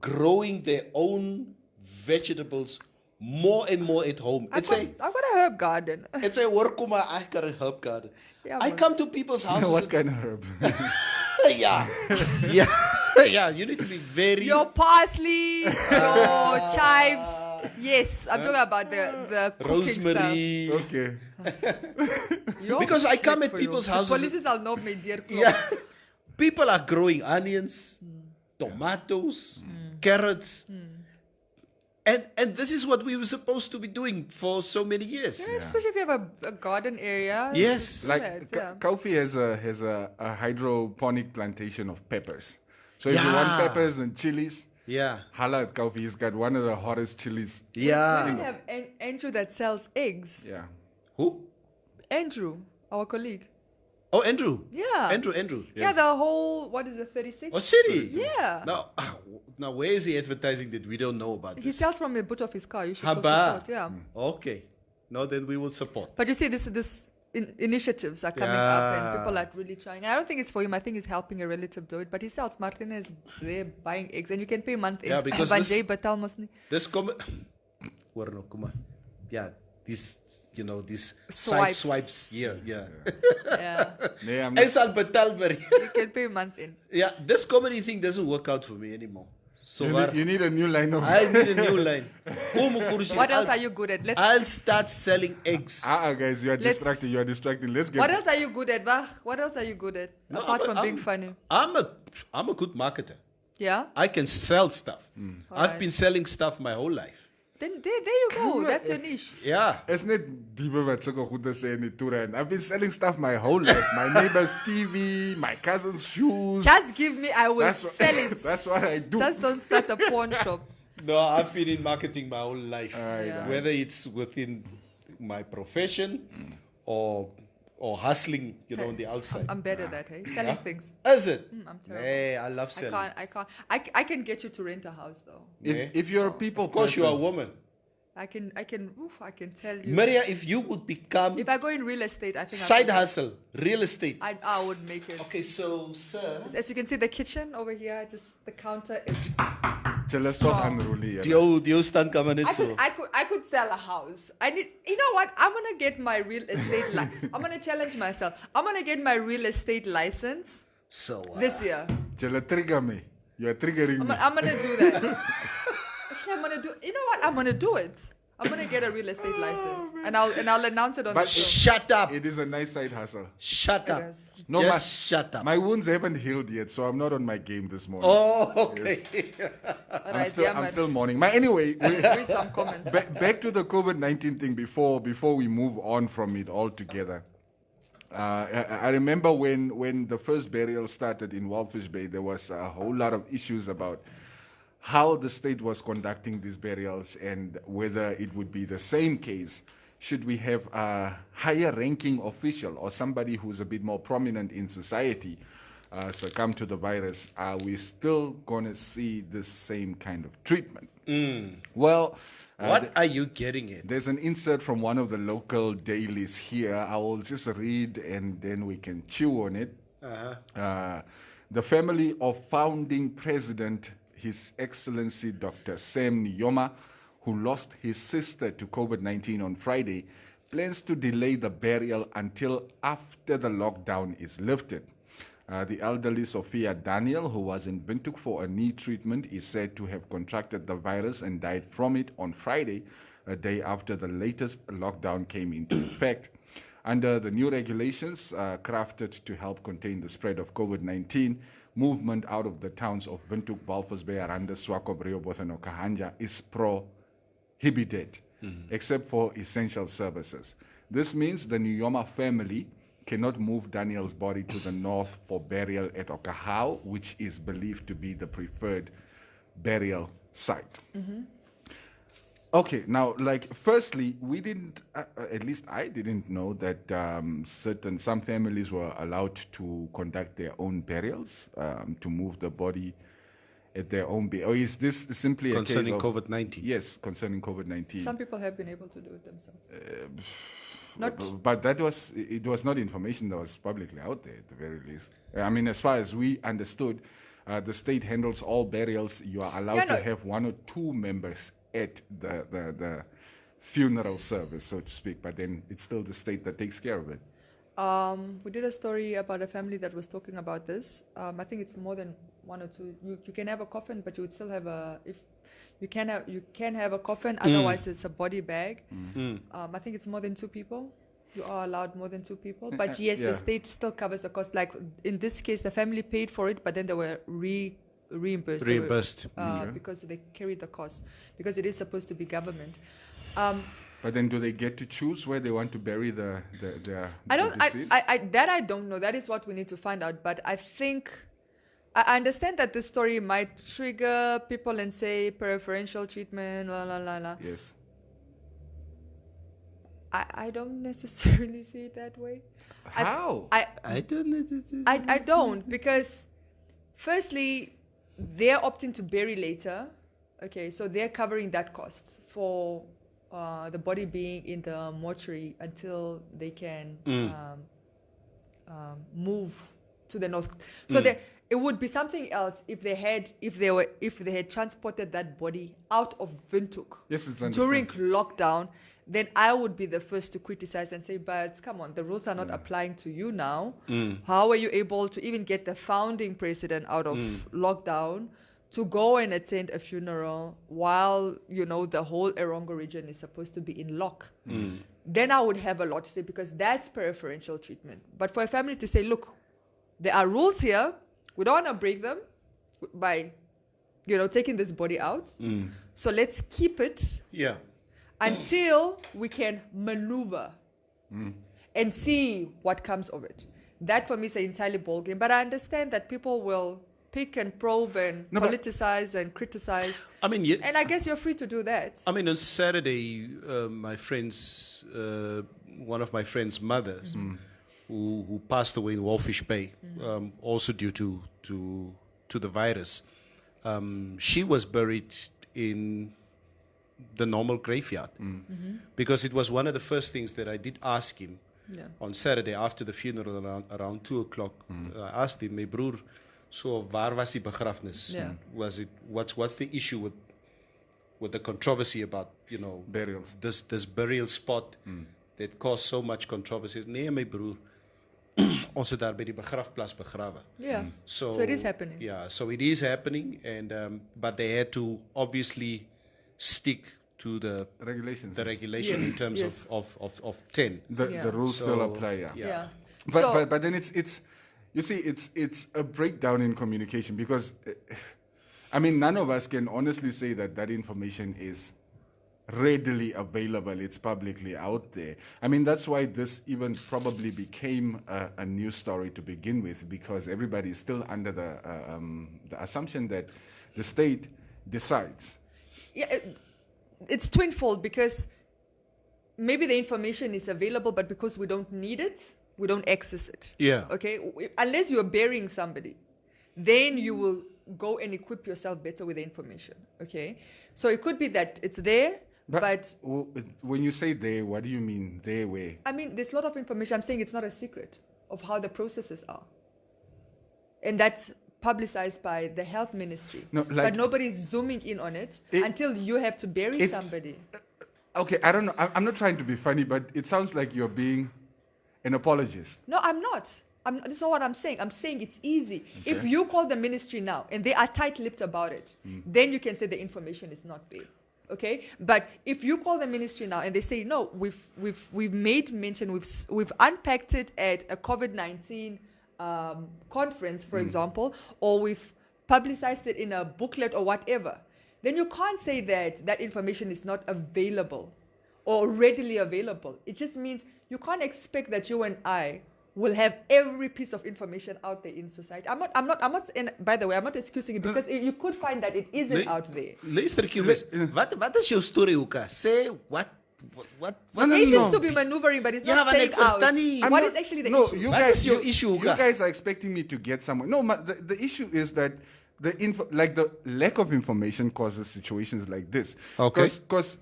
K: growing their own vegetables more and more at home.
C: I've got a herb garden.
K: It's a workuma. I got a herb garden.
C: Yeah,
K: I come to people's houses.
B: What kind of herb?
K: yeah. Yeah. You need to be very.
C: Your parsley, your chives. Yes, I'm talking about the
K: rosemary.
C: Stuff.
B: Okay.
K: Because I come at people's houses.
C: Policies are not made dear.
K: Yeah. People are growing onions, tomatoes, carrots. And this is what we were supposed to be doing for so many years.
C: Yeah, especially if you have a garden area.
K: Yes.
B: Like Kofi has a hydroponic plantation of peppers. So if you want peppers and chilies, Hala at Kofi, he's got one of the hottest chilies.
K: Yeah.
C: We have Andrew that sells eggs.
B: Yeah.
K: Who?
C: Andrew, our colleague.
K: Oh, Andrew.
C: Yeah.
K: Andrew.
C: Yeah, the whole, what is it, 36?
K: Oh, city.
C: Yeah.
K: Now, where is he advertising that we don't know about this?
C: He sells from the boot of his car. You should go
K: Haba.
C: support. Yeah.
K: Okay. Now then we will support.
C: But you see, this initiatives are coming up and people are really trying. I don't think it's for him. I think he's helping a relative do it. But he sells. Martin is there buying eggs and you can pay month
K: Yeah,
C: end.
K: because this these side swipes here. Yeah.
C: Yeah.
K: You
C: can pay month end.
K: Yeah, this comedy thing doesn't work out for me anymore. So
B: you need a new line of.
K: I need a new line.
C: What else are you good at?
K: I'll start selling eggs.
B: Guys, you are distracted. You are distracting. Let's get.
C: What else are you good at, Bach? What else are you good at apart from being funny?
K: I'm a good marketer.
C: Yeah.
K: I can sell stuff. I've been selling stuff my whole life.
C: Then there you go. That's your niche.
K: Yeah.
B: It's not diepe wat sulke goede sê in die toere. I've been selling stuff my whole life. My neighbor's TV, my cousin's shoes.
C: Just give me, I will sell it.
B: That's what I do.
C: Just don't start a pawn shop.
K: No, I've been in marketing my whole life.
C: Yeah.
K: Whether it's within my profession or hustling, on the outside.
C: I'm better at that, hey? Selling things.
K: Is it?
C: I'm terrible.
K: Hey, I love selling.
C: I can't. I can get you to rent a house though.
B: If you're a people
K: Of course
B: person,
K: you are a woman.
C: I can tell you.
K: Maria, if you would become
C: If I go in real estate, I think
K: side hustle, real estate.
C: I would make it.
K: Okay, so sir,
C: as you can see, the kitchen over here, just the counter is.
B: Jealous toch unruly.
K: Dio stand coming in so.
C: I could sell a house. You know what? I'm gonna get my real estate. I'm gonna challenge myself. I'm gonna get my real estate license.
K: So
C: this year.
B: Jella, trigger me. You are triggering me.
C: I'm gonna do that. Actually, I'm gonna do. You know what? I'm gonna do it. I'm gonna get a real estate license, and I'll announce it on the show.
K: Shut up!
B: It is a nice side hustle.
K: Shut up!
B: No,
K: shut up.
B: My wounds haven't healed yet, so I'm not on my game this morning.
K: Oh, okay.
B: Yes. I'm still mourning. But anyway,
C: read some comments.
B: Back to the COVID-19 thing before we move on from it altogether. I remember when the first burial started in Walfish Bay, there was a whole lot of issues about how the state was conducting these burials and whether it would be the same case. Should we have a higher ranking official or somebody who's a bit more prominent in society succumb to the virus? Are we still going to see the same kind of treatment? Well,
K: what are you getting at?
B: There's an insert from one of the local dailies here. I will just read and then we can chew on it. The family of founding president, His Excellency Dr. Sam Nyoma, who lost his sister to COVID-19 on Friday, plans to delay the burial until after the lockdown is lifted. The elderly Sophia Daniel, who was in Windhoek for a knee treatment, is said to have contracted the virus and died from it on Friday, a day after the latest lockdown came into effect. Under the new regulations crafted to help contain the spread of COVID-19, movement out of the towns of Windhoek, Walvis Bay, Aranda, Swakop, Rehoboth, and Okahanja is prohibited, except for essential services. This means the Nyoma family cannot move Daniel's body to the north for burial at Okahau, which is believed to be the preferred burial site. Okay, now, like, firstly, we didn't, at least I didn't know that some families were allowed to conduct their own burials, to move the body at their own or is this simply
K: Concerning
B: a case of
K: COVID-19?
B: Yes, concerning COVID-19.
C: Some people have been able to do it themselves.
B: But it was not information that was publicly out there at the very least. I mean, as far as we understood, the state handles all burials. You are allowed to have one or two members at the funeral service, so to speak, but then it's still the state that takes care of it.
C: We did a story about a family that was talking about this. I think it's more than one or two. You can have a coffin, but you would still have you can have a coffin. Otherwise, it's a body bag. I think it's more than two people. You are allowed more than two people. But yes, the state still covers the cost. Like in this case, the family paid for it, but then they were reimbursed. Because they carried the cost. Because it is supposed to be government.
B: But then, do they get to choose where they want to bury the deceased?
C: I don't know. That is what we need to find out. But I think I understand that this story might trigger people and say preferential treatment, la la la la.
B: Yes.
C: I don't necessarily see it that way.
B: How?
K: I don't.
C: I don't, because firstly, they're opting to bury later. Okay, so they're covering that cost for the body being in the mortuary until they can move to the north. So it would be something else if they had transported that body out of Windhoek during lockdown. Then I would be the first to criticize and say, but come on, the rules are not applying to you now. How are you able to even get the founding president out of lockdown to go and attend a funeral while, the whole Erongo region is supposed to be in lock? Then I would have a lot to say, because that's preferential treatment. But for a family to say, look, there are rules here. We don't want to break them by, taking this body out. So let's keep it.
K: Yeah.
C: Until we can maneuver and see what comes of it. That for me is an entirely ball game. But I understand that people will pick and probe and politicize and criticize. I mean, and I guess you're free to do that.
K: I mean, on Saturday, my friend's, one of my friend's mothers, who passed away in Walfish Bay, also due to the virus, she was buried in the normal graveyard, because it was one of the first things that I did ask him on Saturday after the funeral around 2:00. I asked him, my broer, so waar was die begrafnis? Was it what's the issue with the controversy about
B: burials,
K: this burial spot that caused so much controversy? Nee, my broer, ons het daar by die begrafplaas begrawe.
C: So it is happening.
K: Yeah, so it is happening, and but they had to obviously stick to the
B: regulations.
K: The regulation in terms of 10.
B: The rules still apply.
C: Yeah.
B: But then it's you see it's a breakdown in communication, because I mean, none of us can honestly say that information is readily available. It's publicly out there. I mean, that's why this even probably became a news story to begin with, because everybody is still under the assumption that the state decides.
C: Yeah, it's twinfold, because maybe the information is available, but because we don't need it, we don't access it.
K: Yeah.
C: Okay? Unless you're burying somebody, then you will go and equip yourself better with the information. Okay? So it could be that it's there, but
B: when you say there, what do you mean there where?
C: I mean, there's a lot of information. I'm saying it's not a secret of how the processes are. And that's publicized by the health ministry. But nobody's zooming in on it until you have to bury somebody.
B: Okay, I don't know. I'm not trying to be funny, but it sounds like you're being an apologist.
C: No, I'm not. That's not what I'm saying. I'm saying it's easy. Okay. If you call the ministry now and they are tight-lipped about it, then you can say the information is not there. Okay, but if you call the ministry now and they say no, we've made mention, we've unpacked it at a COVID-19 conference, for example, or we've publicized it in a booklet or whatever, then you can't say that information is not available or readily available. It just means you can't expect that you and I will have every piece of information out there in society. By the way, I'm not excusing it because you could find that it isn't out there.
K: Luister, Cubus. Wat is jou storie, Hoeka? Say what?
C: It seems to be maneuvering, but it's not saying out. What is actually the issue?
B: You
K: What
B: guys,
K: is your issue,
B: you
K: Hoeka?
B: guys are expecting me to get somewhere. No, the issue is that the lack of information causes situations like this.
K: Okay.
B: Because,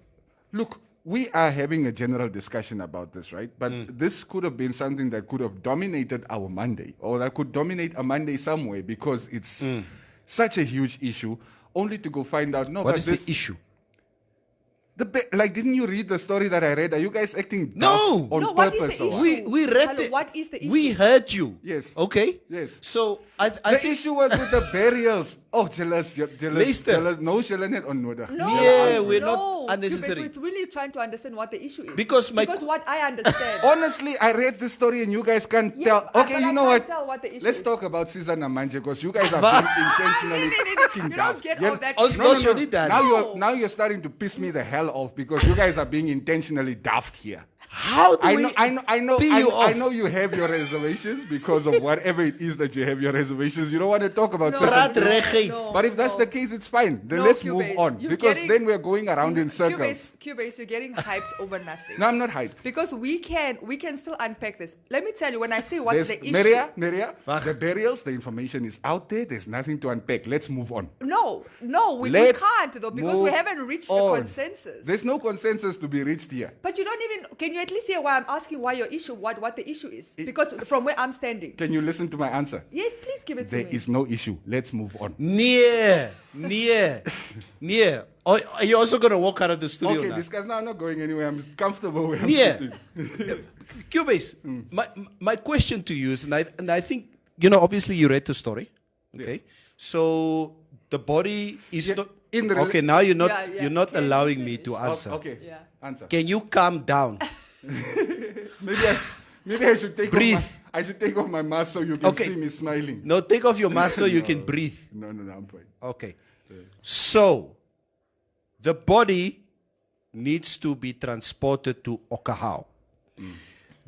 B: look, we are having a general discussion about this, right? But this could have been something that could have dominated our Monday, or that could dominate a Monday some way, because it's such a huge issue, only to go find out, no,
K: What
B: but
K: is
B: this
K: the issue?
B: didn't you read the story that I read? Are you guys acting
K: No!
B: on
C: No, what is
B: purpose
C: the
B: or
C: issue?
B: what?
K: We read
C: Hello,
K: it.
C: what is the issue?
K: We heard you.
B: Yes.
K: Okay?
B: Yes.
K: So, I
B: The
K: think...
B: issue was with the burials. Oh, jealous.
K: Luister.
B: No, hulle net onnodig.
C: No,
K: Yeah, we're
C: no.
K: not unnecessary.
C: It's really trying to understand what the issue is.
K: Because
C: what I understand.
B: Honestly, I read the story and you guys can't
C: Yes,
B: tell.
C: but
B: Okay,
C: I
B: you know
C: can't
B: what?
C: tell what the issue
B: Let's
C: is.
B: talk about Caesar Namanje, because you guys are being intentionally fucking
C: You don't
B: daft.
C: get
B: Yeah.
C: all that.
K: Ons los jou nie dan.
B: Now you're starting to piss me the hell off, because you guys are being intentionally daft here.
K: How do we
B: I know,
K: pee you
B: I
K: off?
B: know you have your reservations because of whatever it is that you have your reservations. You don't want to talk about
C: No,
B: certain
K: Praat reggie.
C: no,
B: But if that's
C: no.
B: the case, it's fine. Then
C: No,
B: let's move
C: Cubase,
B: on.
C: you're
B: Because
C: getting-
B: then we're going around in circles.
C: Cubase, you're getting hyped over nothing.
B: No, I'm not hyped.
C: Because we can still unpack this. Let me tell you, when I say what's
B: There's,
C: the issue.
B: Neria, the burials, the information is out there. There's nothing to unpack. Let's move on.
C: No, we
B: Let's
C: can't though, because we
B: move
C: haven't reached
B: on.
C: a consensus.
B: There's no consensus to be reached here.
C: But you don't even, can you at least hear why I'm asking why your issue, what the issue is? Because from where I'm standing.
B: Can you listen to my answer?
C: Yes, please give it to
B: There
C: me.
B: is no issue. Let's move on.
K: Nee. Oh, are you also going to walk out of the studio
B: Okay,
K: now?
B: this guy's now I'm not going anywhere. I'm comfortable where I'm
K: Yeah.
B: sitting.
K: Cubase, my question to you is, and I think, obviously you read the story. Okay. So the body is
B: Yeah,
K: not...
B: in the
K: Okay, now you're not
C: Yeah.
K: you're not
C: Can you
K: allowing me
C: finish?
K: to answer.
B: Okay.
C: Yeah.
B: Answer.
K: Can you calm down?
B: Maybe I should take
K: Breathe.
B: I should take off my mask so you can
K: Okay.
B: see me smiling.
K: No, take off your mask so you can breathe.
B: No, I'm fine.
K: Okay. So, the body needs to be transported to Okahau.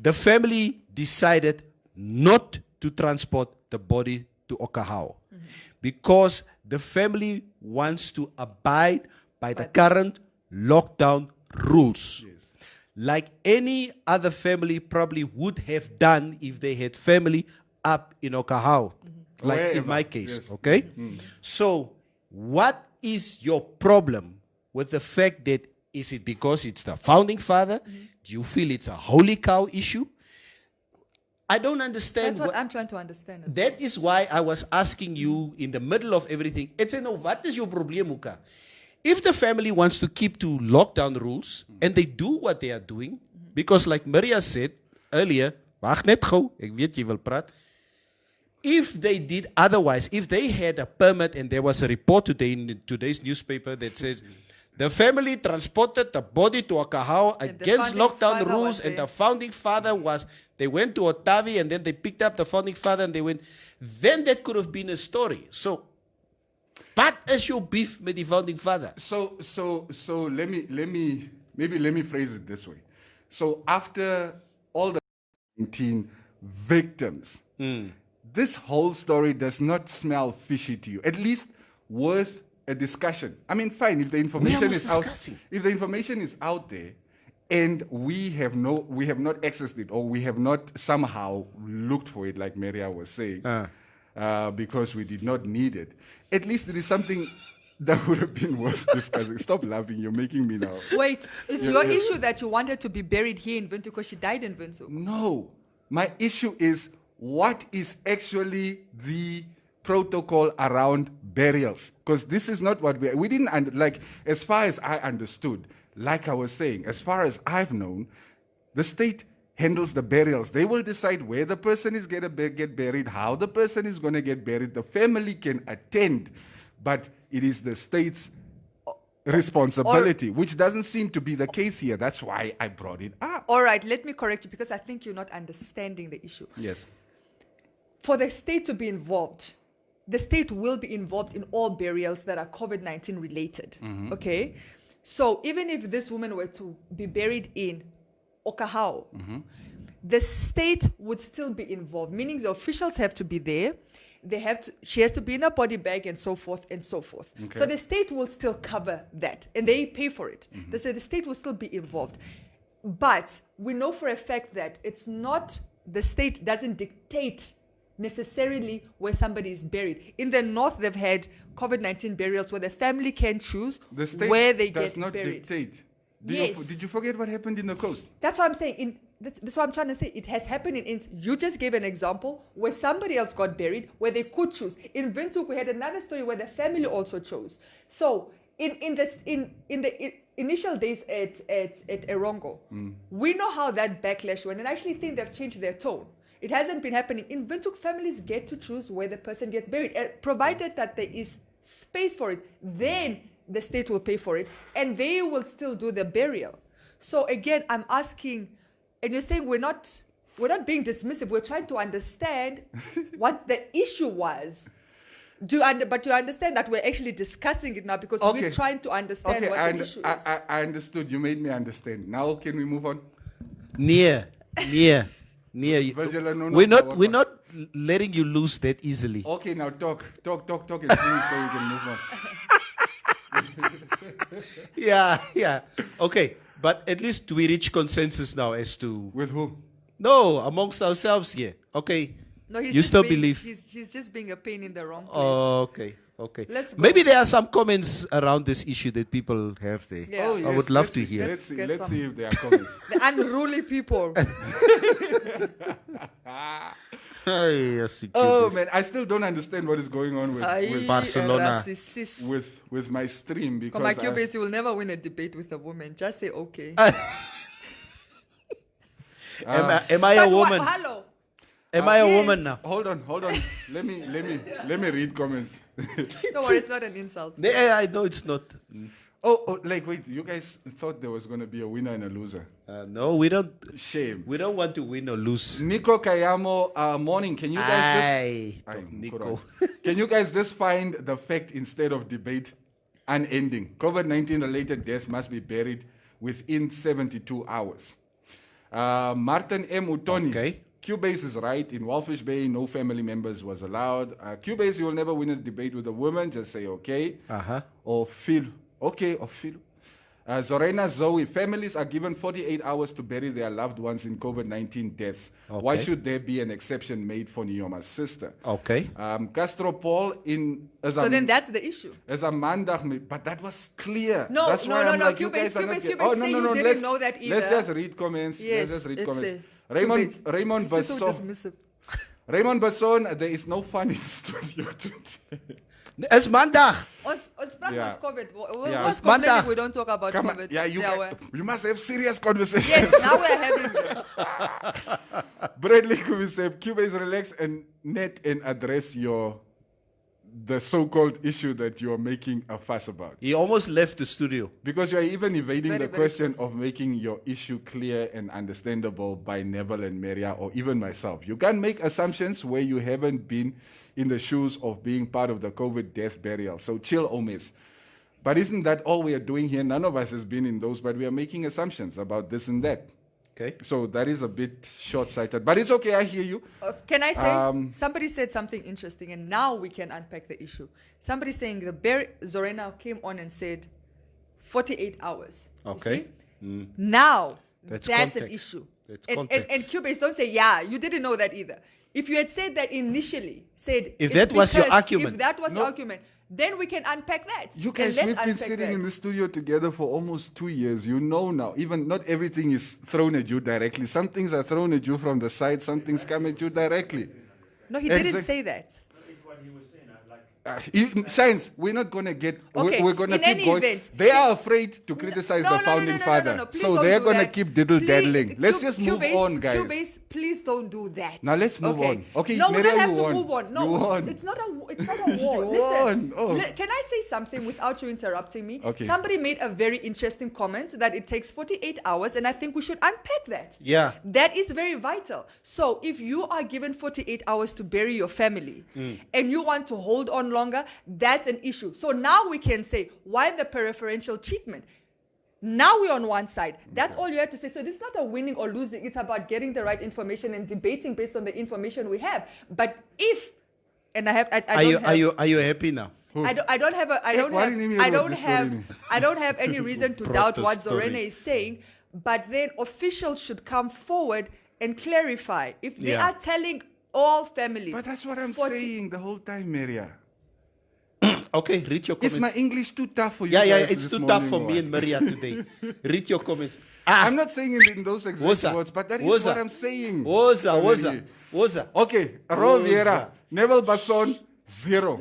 K: The family decided not to transport the body to Okahau because the family wants to abide by the current lockdown rules. Like any other family probably would have done if they had family up in Okahau. Like in
B: Wherever,
K: my case,
B: yes.
K: okay? So, what is your problem with the fact that, is it because it's the founding father? Do you feel it's a holy cow issue? I don't understand.
C: That's what I'm trying to understand. as
K: That is why I was asking you in the middle of everything. It's no, what is your probleem, Muka? If the family wants to keep to lockdown rules and they do what they are doing, because like Maria said earlier, wag net gou, ek weet jy wil praat. If they did otherwise, if they had a permit, and there was a report today in today's newspaper that says the family transported the body to Okahau
C: And the
K: against
C: founding
K: lockdown
C: father
K: rules,
C: was
K: and
C: there.
K: the founding father was, they went to Otavi and then they picked up the founding father and they went, then that could have been a story. So, what is your beef with the founding father?
B: So let me phrase it this way. So after all the 19 victims, this whole story does not smell fishy to you. At least worth a discussion. I mean, fine, if the information is out, if the information is out there, and we have not accessed it, or we have not somehow looked for it, like Maria was saying, because we did not need it. At least it is something that would have been worth discussing. Stop laughing, you're making me now.
C: Wait, is your issue that you wanted to be buried here in Windhoek because she died in Windhoek?
B: No, my issue is what is actually the protocol around burials, because this is not what we didn't like. As far as I understood, like I was saying, as far as I've known, the state handles the burials. They will decide where the person is going to get buried, how the person is going to get buried. The family can attend, but it is the state's responsibility, which doesn't seem to be the case here. That's why I brought it up.
C: All right, let me correct you because I think you're not understanding the issue.
B: Yes.
C: For the state to be involved, the state will be involved in all burials that are COVID-19 related. Okay? So even if this woman were to be buried in Okahau, the state would still be involved, meaning the officials have to be there. She has to be in a body bag and so forth and so forth.
B: Okay.
C: So the state will still cover that and they pay for it. They say the state will still be involved. But we know for a fact that it's not, the state doesn't dictate necessarily where somebody is buried. In the north, they've had COVID-19 burials where the family can choose
B: The state
C: where they
B: does
C: get
B: not
C: buried.
B: dictate.
C: Yes.
B: Did you forget what happened in the coast?
C: That's what I'm saying. That's what I'm trying to say. It has happened you just gave an example where somebody else got buried, where they could choose. In Windhoek, we had another story where the family also chose. So in the initial days at Erongo, we know how that backlash went, and I actually think they've changed their tone. It hasn't been happening. In Windhoek, families get to choose where the person gets buried, provided that there is space for it. Then the state will pay for it, and they will still do the burial. So again, I'm asking, and you're saying we're not being dismissive. We're trying to understand what the issue was. But you understand that we're actually discussing it now because we're trying to understand what the issue is.
B: I understood. You made me understand. Now can we move on?
K: Near.
B: Virgil, no,
K: We're not letting you lose that easily.
B: Okay, now talk and finish so we can move on.
K: Yeah. Okay, but at least we reach consensus now as to
B: with who?
K: No, amongst ourselves here. Okay.
C: No,
K: you still believe?
C: He's just being a pain in the wrong place.
K: Oh, okay.
C: Let's go.
K: Maybe there are some comments around this issue that people have there.
C: Yeah. Oh,
K: I
B: yes,
K: would love
B: let's
K: to
B: see-
K: hear.
B: Let's see if there are comments.
C: The unruly people.
B: Oh man, I still don't understand what is going on with
K: Barcelona.
B: with my stream because
C: Come on, Cubase, you will never win a debate with a woman. Just say okay.
K: Am I a woman?
C: Hello.
K: Am I a woman now?
B: Hold on. Let me read comments.
C: Don't worry, it's not an insult.
K: I know it's not.
B: Wait, you guys thought there was going to be a winner and a loser.
K: No, we don't.
B: Shame.
K: We don't want to win or lose.
B: Nico Kayamo, morning. Can you guys
K: Aye,
B: just...
K: Nico.
B: Can you guys just find the fact instead of debate unending? COVID-19 related death must be buried within 72 hours. Martin M. Utoni.
K: Okay.
B: Cubase is right. In Walfish Bay, no family members was allowed. Cubase, you will never win a debate with a woman. Just say okay. Or feel. Okay, or feel. Zorena Zoe, families are given 48 hours to bury their loved ones in COVID-19 deaths.
K: Okay.
B: Why should there be an exception made for Nyoma's sister?
K: Okay.
B: Castro Paul
C: So then that's the issue.
B: As a mandag, but that was clear.
C: No,
B: That's why I'm like, you
C: Cubase,
B: guys are not
C: Cubase,
B: get-
C: say you didn't know that either.
B: Let's just read comments.
C: Yes,
B: Let's just read
C: it's
B: comments.
C: a-
B: Raymond
C: This is so
B: Basson.
C: dismissive.
B: Raymond Basson, there is no fun in studio today.
K: It's Mandag.
C: On
B: Yeah.
C: COVID.
B: Yeah.
C: What's
K: It's Manda.
C: complaining we don't talk about
B: Come on.
C: COVID?
B: Yeah,
C: Yeah,
B: you must have serious conversations.
C: yes, now we're having them.
B: Bradley Kubisep, Cubase, relax and net and address the so-called issue that you are making a fuss about.
K: He almost left the studio.
B: Because you are even evading
C: Very,
B: the
C: very
B: question
C: close.
B: of making your issue clear and understandable by Neville and Maria or even myself. You can't make assumptions where you haven't been in the shoes of being part of the COVID death burial. So chill, Omis. But isn't that all we are doing here? None of us has been in those, but we are making assumptions about this and that.
K: Okay.
B: So that is a bit short-sighted. But it's okay, I hear you.
C: Can I say, somebody said something interesting, and now we can unpack the issue. Somebody saying Zorena came on and said 48 hours. You
K: Okay.
C: see? Now,
K: That's
C: that's an
K: context.
C: issue.
K: That's
C: and
K: context.
C: Cubase, don't say, yeah, you didn't know that either. If you had said that initially,
K: If
C: it's
K: that was your
C: because-
K: argument.
C: If that was your argument, then we can unpack that.
B: You
C: And
B: guys,
C: let's
B: we've been
C: unpack
B: sitting
C: that.
B: in the studio together for almost 2 years. You know now, even not everything is thrown at you directly. Some things are thrown at you from the side, some things come at you directly.
C: No, he didn't
B: Exact-
C: say that.
B: Shines, we're not going to get,
C: Okay,
B: we're going to
C: in
B: keep
C: any
B: going.
C: event-
B: They are afraid to criticize the founding father.
C: Please
B: So
C: don't
B: they're
C: do
B: going to
C: that.
B: keep diddle-daddling.
C: Please,
B: Let's just move
C: Cubase,
B: on, guys.
C: Cubase, please don't do that.
B: Now let's move on. Okay,
C: no, we
B: Maria,
C: don't have
B: you
C: to
B: won.
C: move on. No,
B: You won.
C: it's not a war.
B: You
C: Listen,
B: won. Oh.
C: can I say something without you interrupting me?
B: Okay.
C: Somebody made a very interesting comment that it takes 48 hours, and I think we should unpack that.
K: Yeah.
C: That is very vital. So if you are given 48 hours to bury your family and you want to hold on longer, that's an issue. So now we can say, why the preferential treatment? Now we're on one side. That's all you have to say. So this is not a winning or losing. It's about getting the right information and debating based on the information we have. But if, and
K: Are you happy now?
C: I don't have any reason to doubt what Zorena is saying, but then officials should come forward and clarify if they are telling all families.
B: But that's what I'm saying the whole time, Maria.
K: Okay, read your comments.
B: Is my English too tough for you?
K: Yeah,
B: guys
K: it's
B: this
K: too tough for
B: morning
K: me
B: or
K: and Maria today. Read your comments.
B: I'm not saying it in those exact words, but that is what I'm saying.
K: Woza.
B: Okay, Ro Vieira, Neville Basson, 0.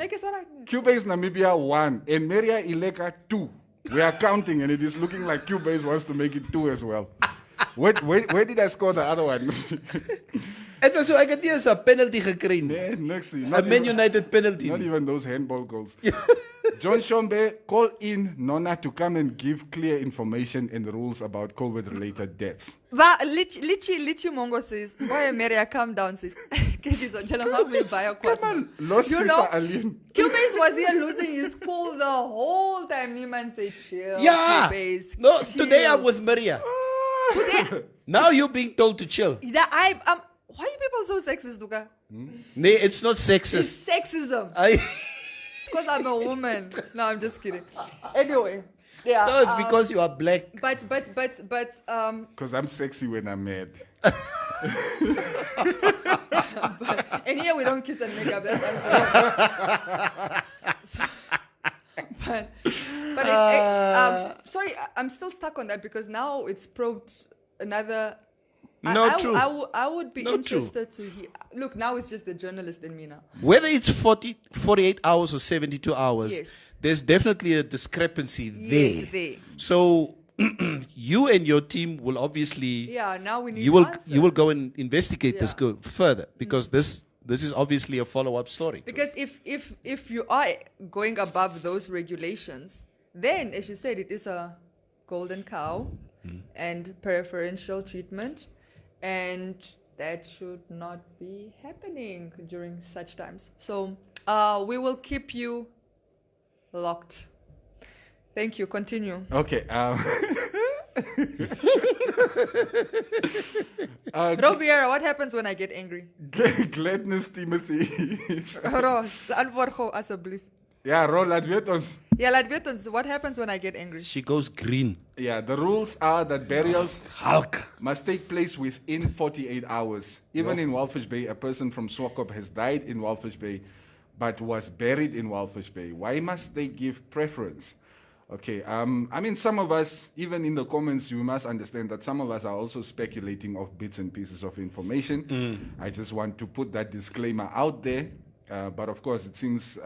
B: Cubase Namibia, 1. And Maria Ileka, 2. We are counting, and it is looking like Cubase wants to make it 2 as well. Where did I score the other one?
K: Het was so ek het nie eens 'n penalty gekry nie.
B: Nee, niks.
K: A Man United penalty.
B: Not even those handball goals. John Shombe, call in Nona to come and give clear information and rules about COVID-related deaths.
C: Lichi Mongo says, boy, Maria, calm down, sis. Come on,
B: lost Aline.
C: Cubase was here losing his cool the whole time. Niman said, chill.
K: Yeah.
C: Cubase,
K: no,
C: chill.
K: Today I'm with Maria.
C: Today.
K: Now you're being told to chill.
C: Why are you people so sexist, Duka?
K: No, it's not sexist.
C: It's sexism. It's because I'm a woman. No, I'm just kidding. Anyway, yeah.
K: No, it's because you are black.
C: But.
B: Because I'm sexy when I'm mad.
C: And here we don't kiss and make up. Sorry, I'm still stuck on that because now it's probed another.
K: True.
C: I would be interested to hear. Look, now it's just the journalist in me now.
K: Whether it's 48 hours or 72 hours, there's definitely a discrepancy there.
C: Yes, there.
K: So you and your team will obviously.
C: Yeah, now we need.
K: You will go and investigate this further because this is obviously a follow-up story.
C: Because if you are going above those regulations, then as you said, it is a golden cow and preferential treatment. And that should not be happening during such times. So we will keep you locked. Thank you. Continue.
B: Okay.
C: Robiera, what happens when I get angry?
B: Gladness, Timothy.
C: Yeah,
B: Ro, laat weet ons.
C: Yeah, laat weet ons. What happens when I get angry?
K: She goes green.
B: Yeah, the rules are that burials must take place within 48 hours. Even in Walfish Bay, a person from Swakop has died in Walfish Bay, but was buried in Walfish Bay. Why must they give preference? Okay, I mean, some of us, even in the comments, you must understand that some of us are also speculating of bits and pieces of information. I just want to put that disclaimer out there. But of course, it seems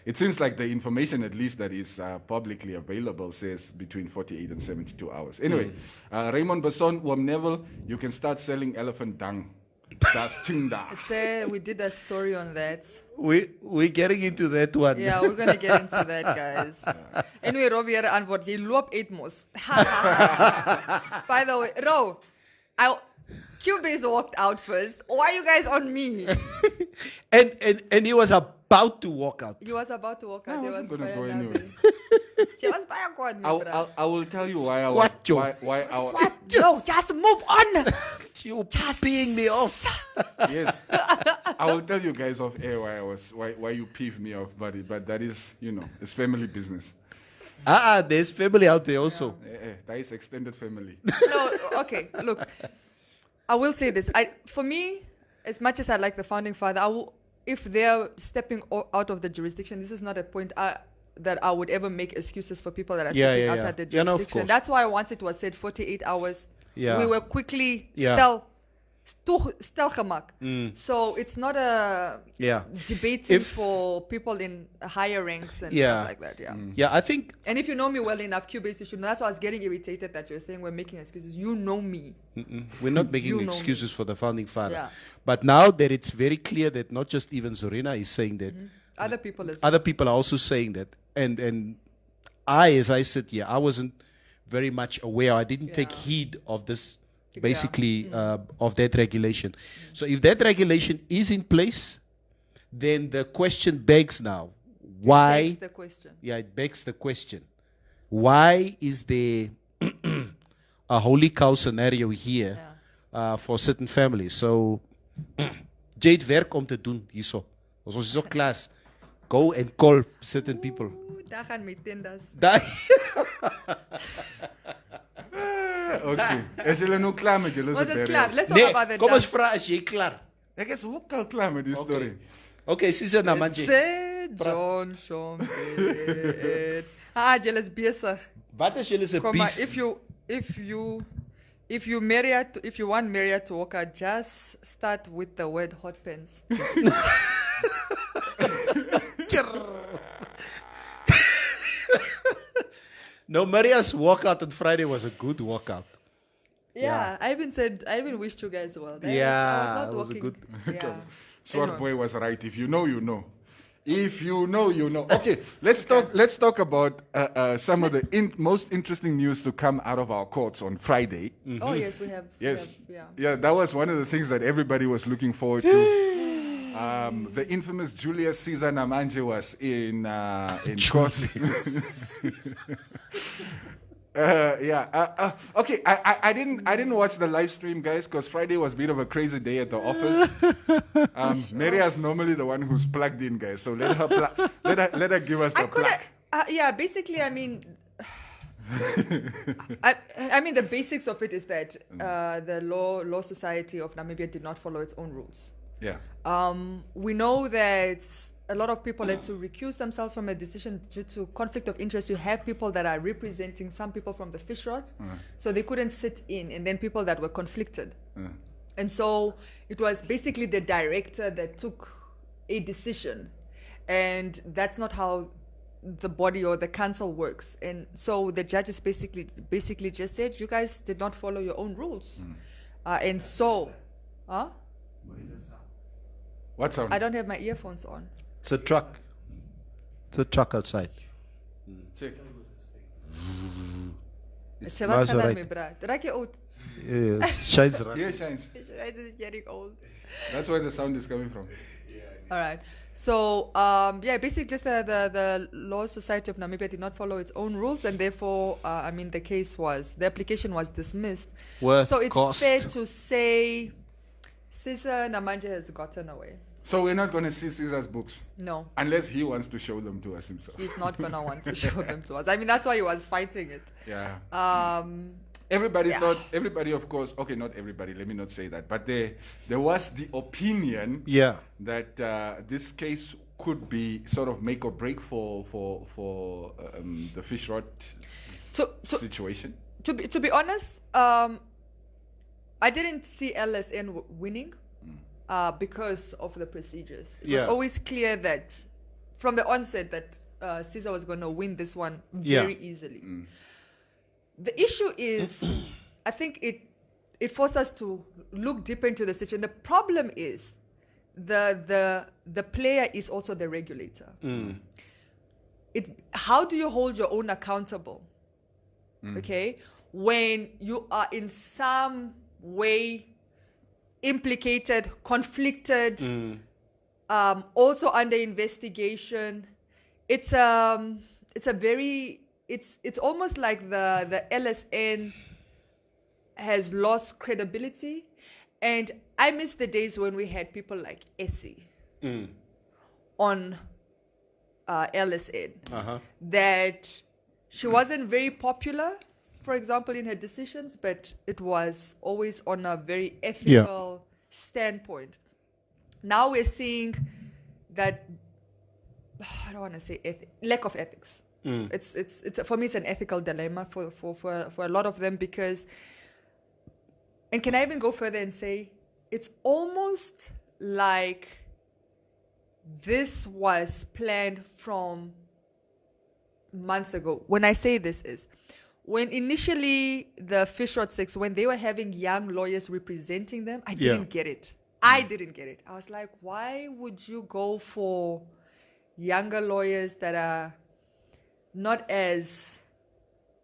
B: it seems like the information, at least that is publicly available, says between 48 and 72 hours. Anyway, Raymond Basson, Neville, you can start selling elephant dung. That's Chingda.
C: We did a story on that.
K: We're getting into that one.
C: Yeah, we're going to get into that, guys. Anyway, Robiera antwoord, jy loop uitmos. By the way, Ro, Cubase walked out first. Why are you guys on me?
K: and he was about to walk out.
C: He was about to walk out.
B: I wasn't going to go anyway. I will tell you why I was.
C: No, just move on.
K: You're peeing me off.
B: Yes, I will tell you guys off air why you peeve me off, buddy. But that is, it's family business.
K: There's family out there also.
B: Yeah, that is extended family.
C: No, okay. Look, I will say this. For me, as much as I like the founding father, if they're stepping out of the jurisdiction, this is not a point that I would ever make excuses for people that are stepping outside the jurisdiction. That's why once it was said 48 hours, we were quickly still gemaakt. So it's not a debating for people in higher ranks and stuff like that.
K: Yeah, I think.
C: And if you know me well enough, Cubase, you should know. That's why I was getting irritated that you're saying we're making excuses. You know me.
K: We're not making excuses for the founding father. Yeah. But now that it's very clear that not just even Zorina is saying that.
C: Other people as
K: well. Other people are also saying that. And as I sit here, I wasn't very much aware. I didn't take heed of this. Basically, of that regulation. So if that regulation is in place, then the question begs now, why?
C: Begs the question.
K: Yeah, it begs the question. Why is there a holy cow scenario here for certain families? So, Jade werk om te doen hierso. Ons is so class. Go and call certain people.
C: Oeh, daar gaan mijn tenders.
B: Okay. Is jullie nu klaar met jullie?
C: Wat is klaar? Let's talk
K: Nee,
C: about the
K: kom eens
C: dance.
K: vragen, is jij klaar?
B: Ik is ook al klaar met die story.
K: Oké, Cesar Namanje.
C: Say John Sean. Jullie is bezig.
K: Wat is jullie zijn
C: Kom maar,
K: beef?
C: if you want Maria to walk out, just start with the word hot pants.
K: No, Maria's walkout on Friday was a good walkout.
C: Yeah, I even wished you guys well.
K: Yeah,
C: I was
K: it
C: not
K: was a
C: walking.
K: good.
C: Yeah.
B: Sword
C: Anyway.
B: boy was right. If you know, you know. If you know, you know. Okay, let's talk about some of the most interesting news to come out of our courts on Friday.
C: Oh yes, we have.
B: Yes.
C: Yeah.
B: Yeah, that was one of the things that everybody was looking forward to. The infamous Julius Caesar Namanje was in court. Okay, I didn't watch the live stream, guys, because Friday was a bit of a crazy day at the office. Maria is normally the one who's plugged in, guys. So let her give us the plug.
C: Yeah, basically, I mean, I mean, the basics of it is that the Law Society of Namibia did not follow its own rules.
B: Yeah.
C: We know that a lot of people had to recuse themselves from a decision due to conflict of interest. You have people that are representing some people from the fish rod, so they couldn't sit in, and then people that were conflicted. And so it was basically the director that took a decision, and that's not how the body or the council works. And so the judges basically just said, you guys did not follow your own rules. And so,
B: What sound?
C: I don't have my earphones on.
K: It's a truck. It's a truck outside.
B: Check.
C: It's
K: No, it's alright.
C: Raak je oud?
K: Yeah, shines right.
B: Here shines.
C: It's getting old.
B: That's where the sound is coming from.
C: All right. So, basically just the Law Society of Namibia did not follow its own rules, and therefore, the application was dismissed. So it's fair to say Caesar Namanje has gotten away.
B: So we're not going to see Caesar's books?
C: No.
B: Unless he wants to show them to us himself.
C: He's not going to want to show them to us. I mean, that's why he was fighting it.
B: Yeah. Everybody thought, of course, okay, not everybody, let me not say that, but there was the opinion that this case could be sort of make or break for the fish rod situation.
C: To be honest, I didn't see LSN winning because of the procedures. It was always clear that from the onset that Caesar was going to win this one very easily. The issue is, I think it forced us to look deeper into the situation. The problem is the player is also the regulator. How do you hold your own accountable? Okay, when you are in some way implicated, conflicted, also under investigation, it's almost like the LSN has lost credibility, and I miss the days when we had people like Essie on LSN. That she wasn't very popular, for example, in her decisions, but it was always on a very ethical standpoint. Now we're seeing that, I don't want to say lack of ethics. It's for me, it's an ethical dilemma for a lot of them, because, and can I even go further and say, it's almost like this was planned from months ago. When I say this is, when initially the Fish Rod 6, when they were having young lawyers representing them, I didn't get it. I didn't get it. I was like, why would you go for younger lawyers that are not as,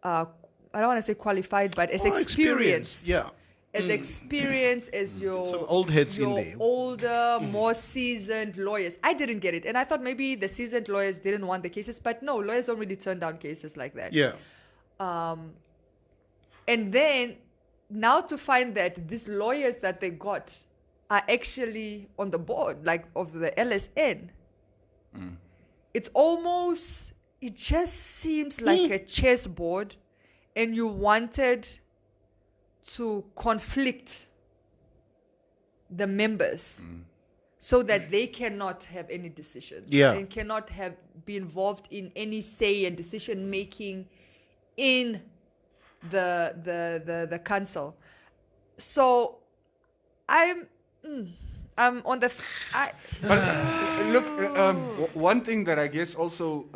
C: I don't want to say qualified, but as experienced.
K: Yeah.
C: as experienced as your
K: Some old heads in
C: your
K: there.
C: older, more seasoned lawyers. I didn't get it, and I thought maybe the seasoned lawyers didn't want the cases, but no, lawyers don't really turn down cases like that.
K: Yeah.
C: And then now to find that these lawyers that they got are actually on the board, like of the LSN. It's almost, it just seems like a chessboard, and you wanted to conflict the members so that they cannot have any decisions and cannot be involved in any say and decision making in the council. So I'm on the
B: Look, one thing that I guess also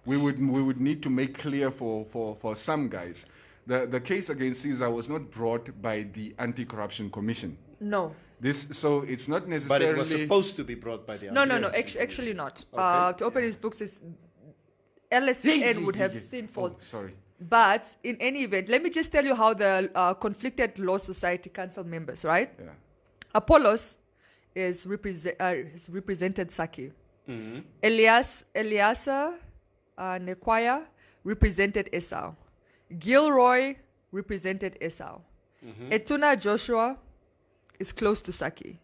B: we would need to make clear for some guys, the case against Caesar was not brought by the Anti-Corruption Commission.
C: no.
B: So it's not
K: But
B: necessarily.
K: it was supposed to be brought by the
C: No, actually not. To open his books is LSN would have seen fault.
B: Oh, sorry.
C: But in any event, let me just tell you how the Conflicted Law Society Council members, right?
B: Yeah.
C: Apollos has represented Saki. Eliasa Nekwaya represented Esau. Gilroy represented Esau. Etuna Joshua is close to Saki.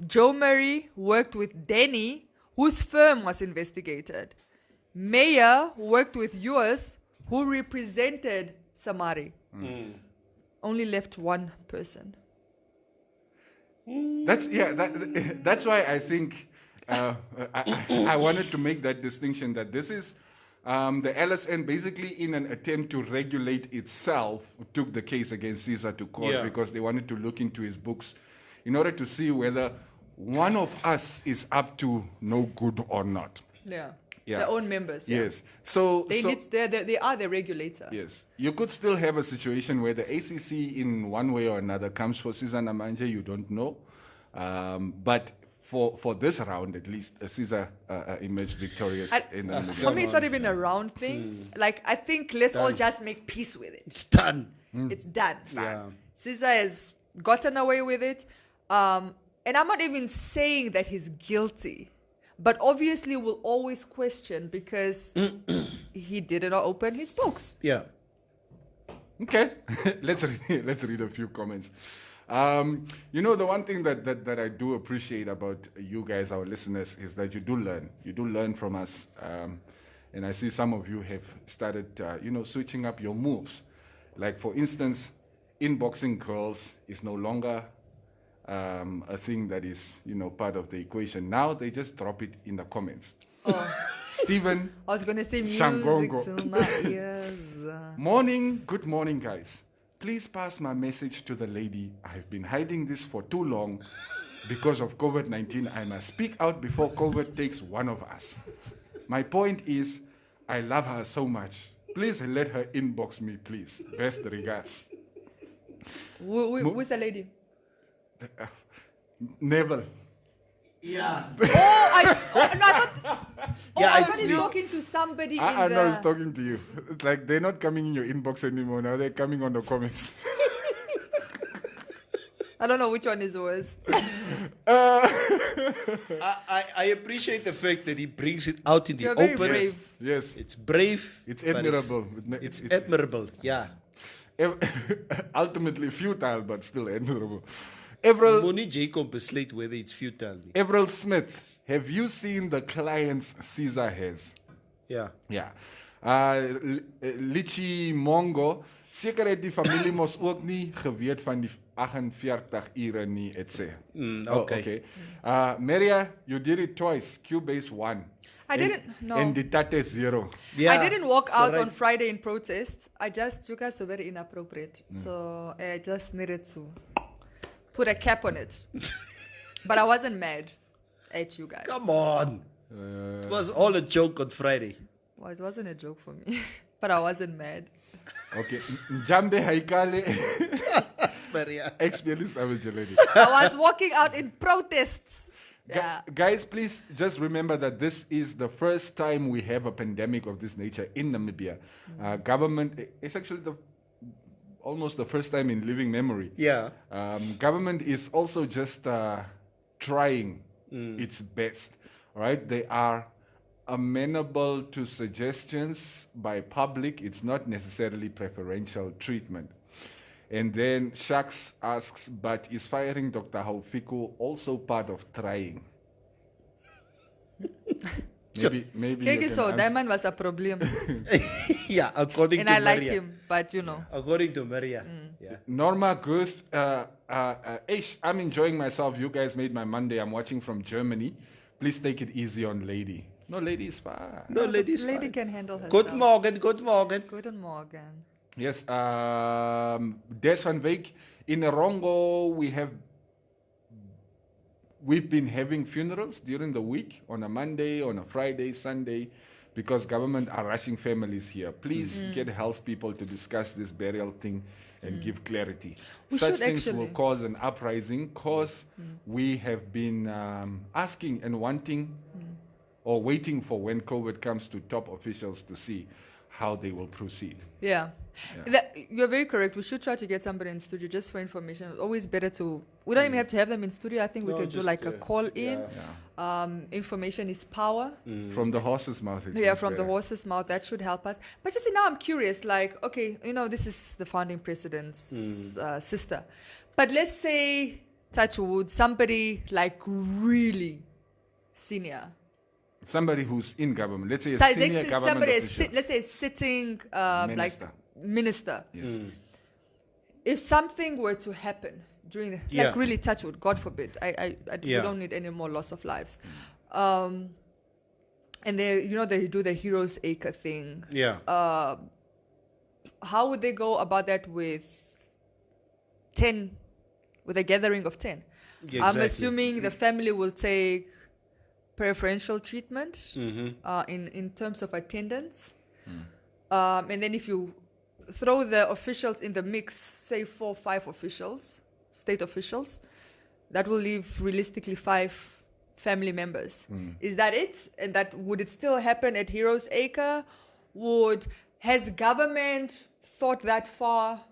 C: Joe Murray worked with Denny, whose firm was investigated. Mayer worked with yours, who represented Samari. Only left one person.
B: That's why I think I wanted to make that distinction that this is the LSN basically in an attempt to regulate itself took the case against Caesar to court because they wanted to look into his books in order to see whether one of us is up to no good or not.
C: Yeah.
B: Yeah.
C: Their own members.
B: Yes. So
C: they are the regulator.
B: Yes. You could still have a situation where the ACC in one way or another comes for Caesar Namanje, you don't know. But for this round, at least, Caesar emerged victorious.
C: For me, it's not even a round thing. Like, I think let's all just make peace with it.
K: It's done.
C: It's done.
K: Yeah.
C: Caesar has gotten away with it. And I'm not even saying that he's guilty. But obviously, we'll always question because he didn't open his books.
K: Yeah.
B: Okay, let's read a few comments. The one thing that I do appreciate about you guys, our listeners, is that you do learn. You do learn from us. And I see some of you have started, switching up your moves. Like, for instance, inboxing girls is no longer a thing that is, part of the equation. Now they just drop it in the comments.
C: Oh.
B: Stephen.
C: I was going to say music
B: Shangongo.
C: to my ears.
B: Good morning, guys. Please pass my message to the lady. I've been hiding this for too long because of COVID-19. I must speak out before COVID takes one of us. My point is, I love her so much. Please let her inbox me, please. Best regards.
C: Who's the lady?
B: Neville.
K: Yeah.
C: I thought
K: it's
C: he's
K: me.
C: talking to somebody
B: I
C: in
B: know
C: the...
B: he's talking to you. It's like they're not coming in your inbox anymore. Now they're coming on the comments.
C: I don't know which one is worse.
K: I appreciate the fact that he brings it out in the
C: You're
K: open.
C: very brave.
B: Yes.
K: It's brave.
B: It's
K: but
B: admirable.
K: It's admirable. Yeah.
B: Ultimately futile, but still admirable. Avril,
K: Moni Jacob besluit whether it's futile.
B: Avril Smith, have you seen the clients Caesar has?
K: Yeah.
B: Ja. Lichi Mongo, seker het die familie mos ook nie geweet van die 48 ure nie, etc.
K: Okay.
B: Maria, you did it twice. Cubase 1.
C: I didn't. No.
B: And the Tate 0.
K: Yeah.
C: I didn't walk
K: so
C: out
K: right.
C: on Friday in protest. You guys were very inappropriate. So I just needed to put a cap on it. But I wasn't mad at you guys.
K: Come on. It was all a joke on Friday.
C: Well, it wasn't a joke for me. But I wasn't mad.
B: Okay. Njambe Haikale.
K: Maria.
B: Experience lady.
C: I was walking out in protest. Yeah.
B: Guys, please just remember that this is the first time we have a pandemic of this nature in Namibia. Government is actually the almost the first time in living memory.
K: Yeah.
B: Government is also just trying its best, right? They are amenable to suggestions by public. It's not necessarily preferential treatment. And then Shaks asks, but is firing Dr. Haufiku also part of trying? Maybe you can
C: so
B: answer.
C: that man was a problem.
K: Yeah, according
C: And
K: to
C: I like
K: Maria.
C: him, but you know.
K: According to Maria. Yeah.
B: Norma Guth, I'm enjoying myself. You guys made my Monday. I'm watching from Germany. Please take it easy on Lady. No, Lady is fine.
K: No, ladies.
C: Lady can handle herself.
K: Good morning, good morning.
C: Guten Morgen.
B: Yes, Des van Wyk, in Erongo, we've been having funerals during the week, on a Monday, on a Friday, Sunday, because government are rushing families here. Please get health people to discuss this burial thing and give clarity.
C: We
B: Such
C: should
B: things will
C: actually.
B: cause an uprising, cause we have been asking and wanting or waiting for when COVID comes to top officials to see how they will proceed.
C: Yeah. You're very correct. We should try to get somebody in studio just for information. It's always better to... We don't even have to have them in studio. I think we
K: No,
C: could do
K: just,
C: like a call-in.
K: yeah.
C: Information is power.
B: From the horse's mouth. It's
C: Yeah,
B: much
C: from the
B: better.
C: horse's mouth. That should help us. But just now I'm curious, like, okay, you know, this is the founding president's sister. But let's say, touch wood, somebody like really senior.
B: Somebody who's in government. Let's say a
C: So
B: senior
C: let's say
B: government
C: somebody,
B: official.
C: let's say sitting like
B: Minister.
C: minister.
B: Yes.
C: If something were to happen during the,
K: Yeah.
C: like really touch wood, God forbid, we
K: Yeah.
C: don't need any more loss of lives. And they, you know, they do the Heroes Acre thing.
K: Yeah.
C: How would they go about that with a gathering of 10?
K: Yeah,
C: I'm
K: exactly.
C: assuming the family will take preferential treatment
K: Mm-hmm.
C: in terms of attendance. And then if you throw the officials in the mix, say 4 or 5 officials, state officials, that will leave realistically 5 family members. Is that it? And that would it still happen at Heroes Acre? Has government thought that far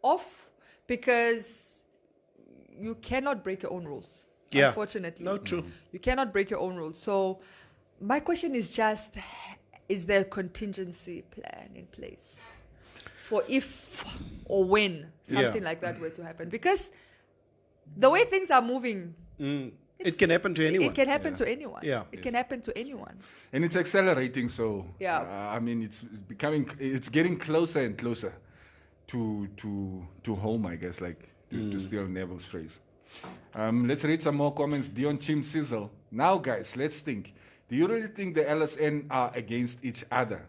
C: off? Because you cannot break your own rules.
K: Yeah.
C: Unfortunately.
K: No, true.
C: You cannot break your own rules. So my question is just, is there a contingency plan in place for if or when something like that were to happen? Because the way things are moving,
K: It can happen to anyone.
C: it can happen to anyone.
K: Yeah.
C: It can happen to anyone.
B: And it's accelerating, so
C: Yeah.
B: I mean, it's getting closer and closer to home, I guess, like to steal Neville's phrase. Let's read some more comments. Dion Chim Sizzle. Now, guys, let's think. Do you really think the LSN are against each other?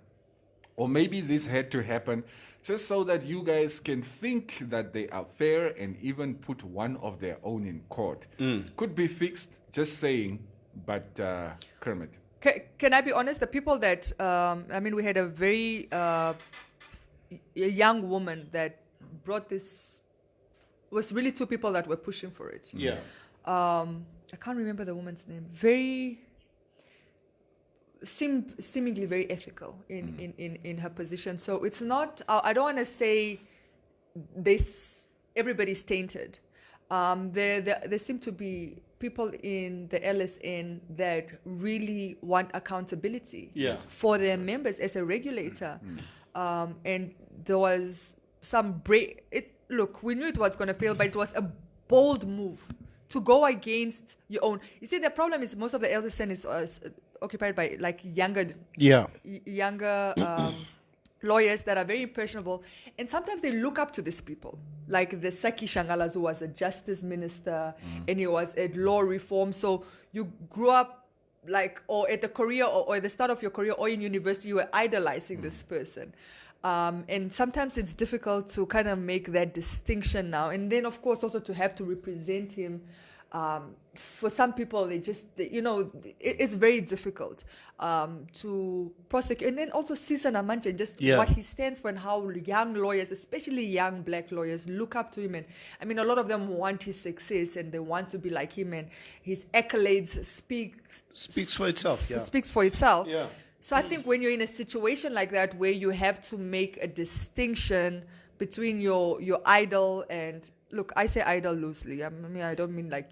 B: Or maybe this had to happen just so that you guys can think that they are fair and even put one of their own in court. Could be fixed, just saying, but Kermit.
C: Can I be honest? The people that, we had a very a young woman that brought this, was really 2 people that were pushing for it.
K: Yeah.
C: I can't remember the woman's name. Seemingly very ethical in her position. So it's not, I don't want to say everybody's tainted. There seem to be people in the LSN that really want accountability for their members as a regulator. And there was some look, we knew it was going to fail, but it was a bold move to go against your own. You see, the problem is most of the LSN is occupied by like younger lawyers that are very impressionable, and sometimes they look up to these people, like the Saki Shangalas, who was a justice minister and he was at law reform. So you grew up like, or at the career or at the start of your career or in university, you were idolizing this person. And sometimes it's difficult to kind of make that distinction now. And then, of course, also to have to represent him. For some people, it's very difficult to prosecute. And then also Cesar Namanje, just what he stands for and how young lawyers, especially young black lawyers, look up to him. And I mean, a lot of them want his success and they want to be like him. And his accolades
K: Speaks for itself, yeah.
C: Speaks for itself.
K: Yeah.
C: So I think when you're in a situation like that where you have to make a distinction between your idol and, look, I say idol loosely. I mean, I don't mean like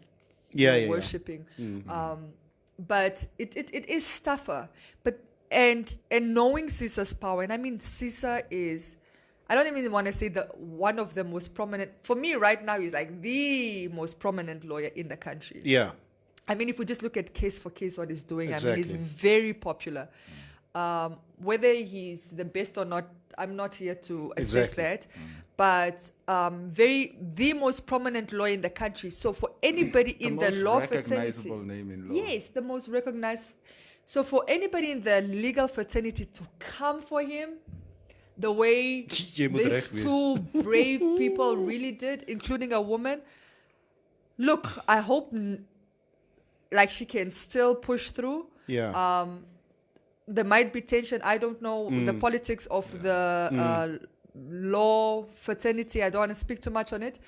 C: worshipping. But it is tougher. But and knowing Caesar's power, and I mean Caesar is, I don't even want to say one of the most prominent, for me right now, he's like the most prominent lawyer in the country.
K: Yeah.
C: I mean, if we just look at case for case what he's doing,
K: Exactly.
C: I mean, he's very popular. Whether he's the best or not, I'm not here to assess that. But the most prominent lawyer in the country. So for anybody in the law fraternity,
B: recognizable name in law.
C: yes, the most recognized. So for anybody in the legal fraternity to come for him, the way these two brave people really did, including a woman. Look, I hope like she can still push through.
K: Yeah.
C: There might be tension. I don't know the politics of the law fraternity. I don't want to speak too much on it,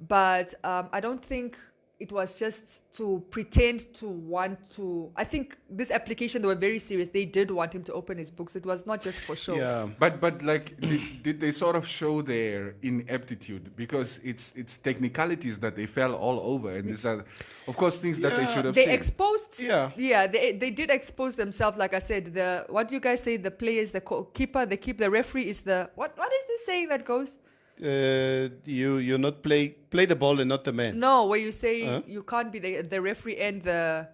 C: but I don't think it was just to pretend to want to. I think this application, they were very serious. They did want him to open his books. It was not just for show.
K: Yeah.
B: But like, did they sort of show their ineptitude? Because it's technicalities that they fell all over, and these are, of course, things that they should have
C: They
B: seen.
C: exposed.
K: Yeah.
C: Yeah, they did expose themselves. Like I said, what do you guys say? The player is the keeper. The referee is the what is the saying that goes?
K: You not play the ball and not the man.
C: No, where you say you can't be the referee and the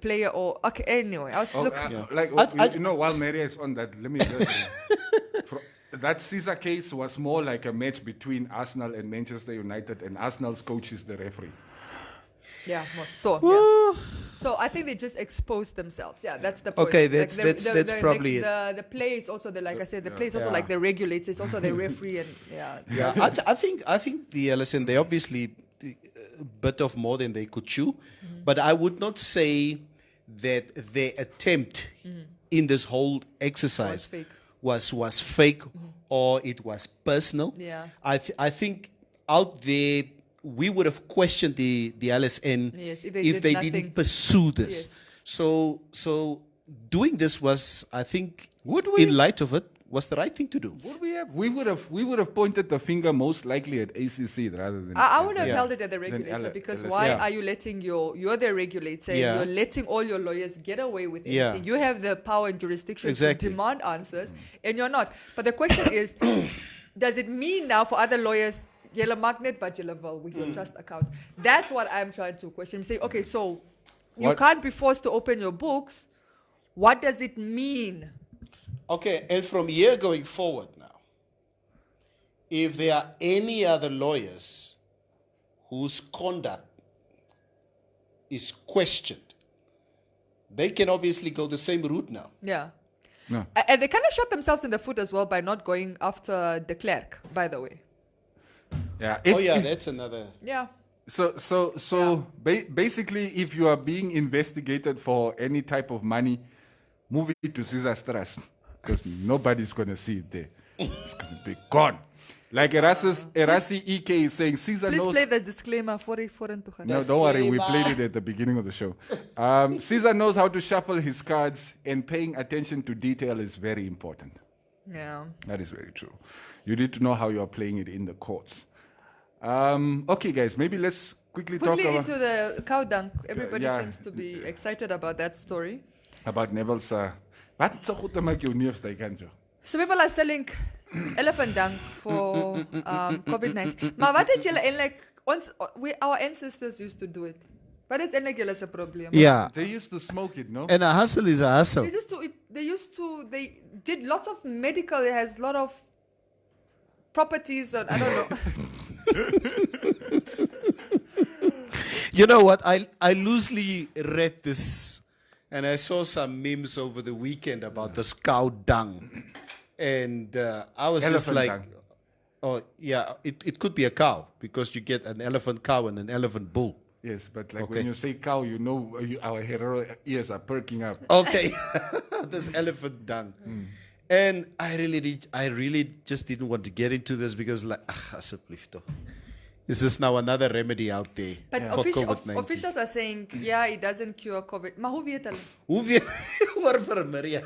C: player, or okay. Anyway, I was looking.
B: Like, while Maria is on that, let me just that Caesar case was more like a match between Arsenal and Manchester United, and Arsenal's coach is the referee.
C: Yeah, so I think they just exposed themselves. Yeah, that's the point.
K: Okay,
C: Like
K: that's probably it.
C: The play is also like I said, the play is also like the regulator, it's also the referee, and
K: Yeah, I think the LSN, they obviously a bit of more than they could chew, but I would not say that their attempt in this whole exercise was fake or it was personal.
C: Yeah.
K: I think out there we would have questioned the LSN if they didn't pursue this.
C: Yes.
K: So doing this was, I think, in light of it, was the right thing to do.
B: Would we have? We would have pointed the finger most likely at ACC rather than.
C: I would have held it at the regulator, because why are you letting you're the regulator, and you're letting all your lawyers get away with anything. You have the power and jurisdiction to demand answers, and you're not. But the question is, does it mean now for other lawyers, Yellow magnet, but yellow with your trust account? That's what I'm trying to question. Say, okay, so you can't be forced to open your books. What does it mean?
K: Okay, and from here going forward now, if there are any other lawyers whose conduct is questioned, they can obviously go the same route now.
C: Yeah.
B: No.
C: And they kind of shot themselves in the foot as well by not going after de Klerk, by the way.
B: Yeah.
K: That's another.
C: Yeah.
B: So basically, if you are being investigated for any type of money, move it to Caesar's Trust, because nobody's going to see it there. It's going to be gone. Like Erasi EK is saying, Caesar
C: Please
B: knows...
C: play the disclaimer for
B: No, don't worry, we played it at the beginning of the show. Caesar knows how to shuffle his cards, and paying attention to detail is very important.
C: Yeah.
B: That is very true. You need to know how you are playing it in the courts. Okay, guys, maybe let's quickly talk about...
C: into the cow dunk. Everybody seems to be excited about that story.
B: About Neville's...
C: So people are selling elephant dung for COVID-19. Maar wat het julle eintlik our ancestors used to do it. Wat is eintlik julle se probleem?
K: Yeah.
B: They used to smoke it, no?
K: And a hustle is a hustle.
C: They did lots of medical. It has a lot of properties. And I don't know.
K: You know what? I loosely read this, and I saw some memes over the weekend about the cow dung, and I was
B: Elephant
K: just like,
B: dung.
K: "Oh yeah, it could be a cow because you get an elephant cow and an elephant bull."
B: Yes, but like when you say cow, you know our hero ears are perking up.
K: Okay, this elephant dung. And I really just didn't want to get into this because, like, this is now another remedy out there
C: But
K: for COVID-19.
C: officials are saying, it doesn't cure COVID. Maar hoe weet hulle?
K: Hoe weet hoor vir Maria?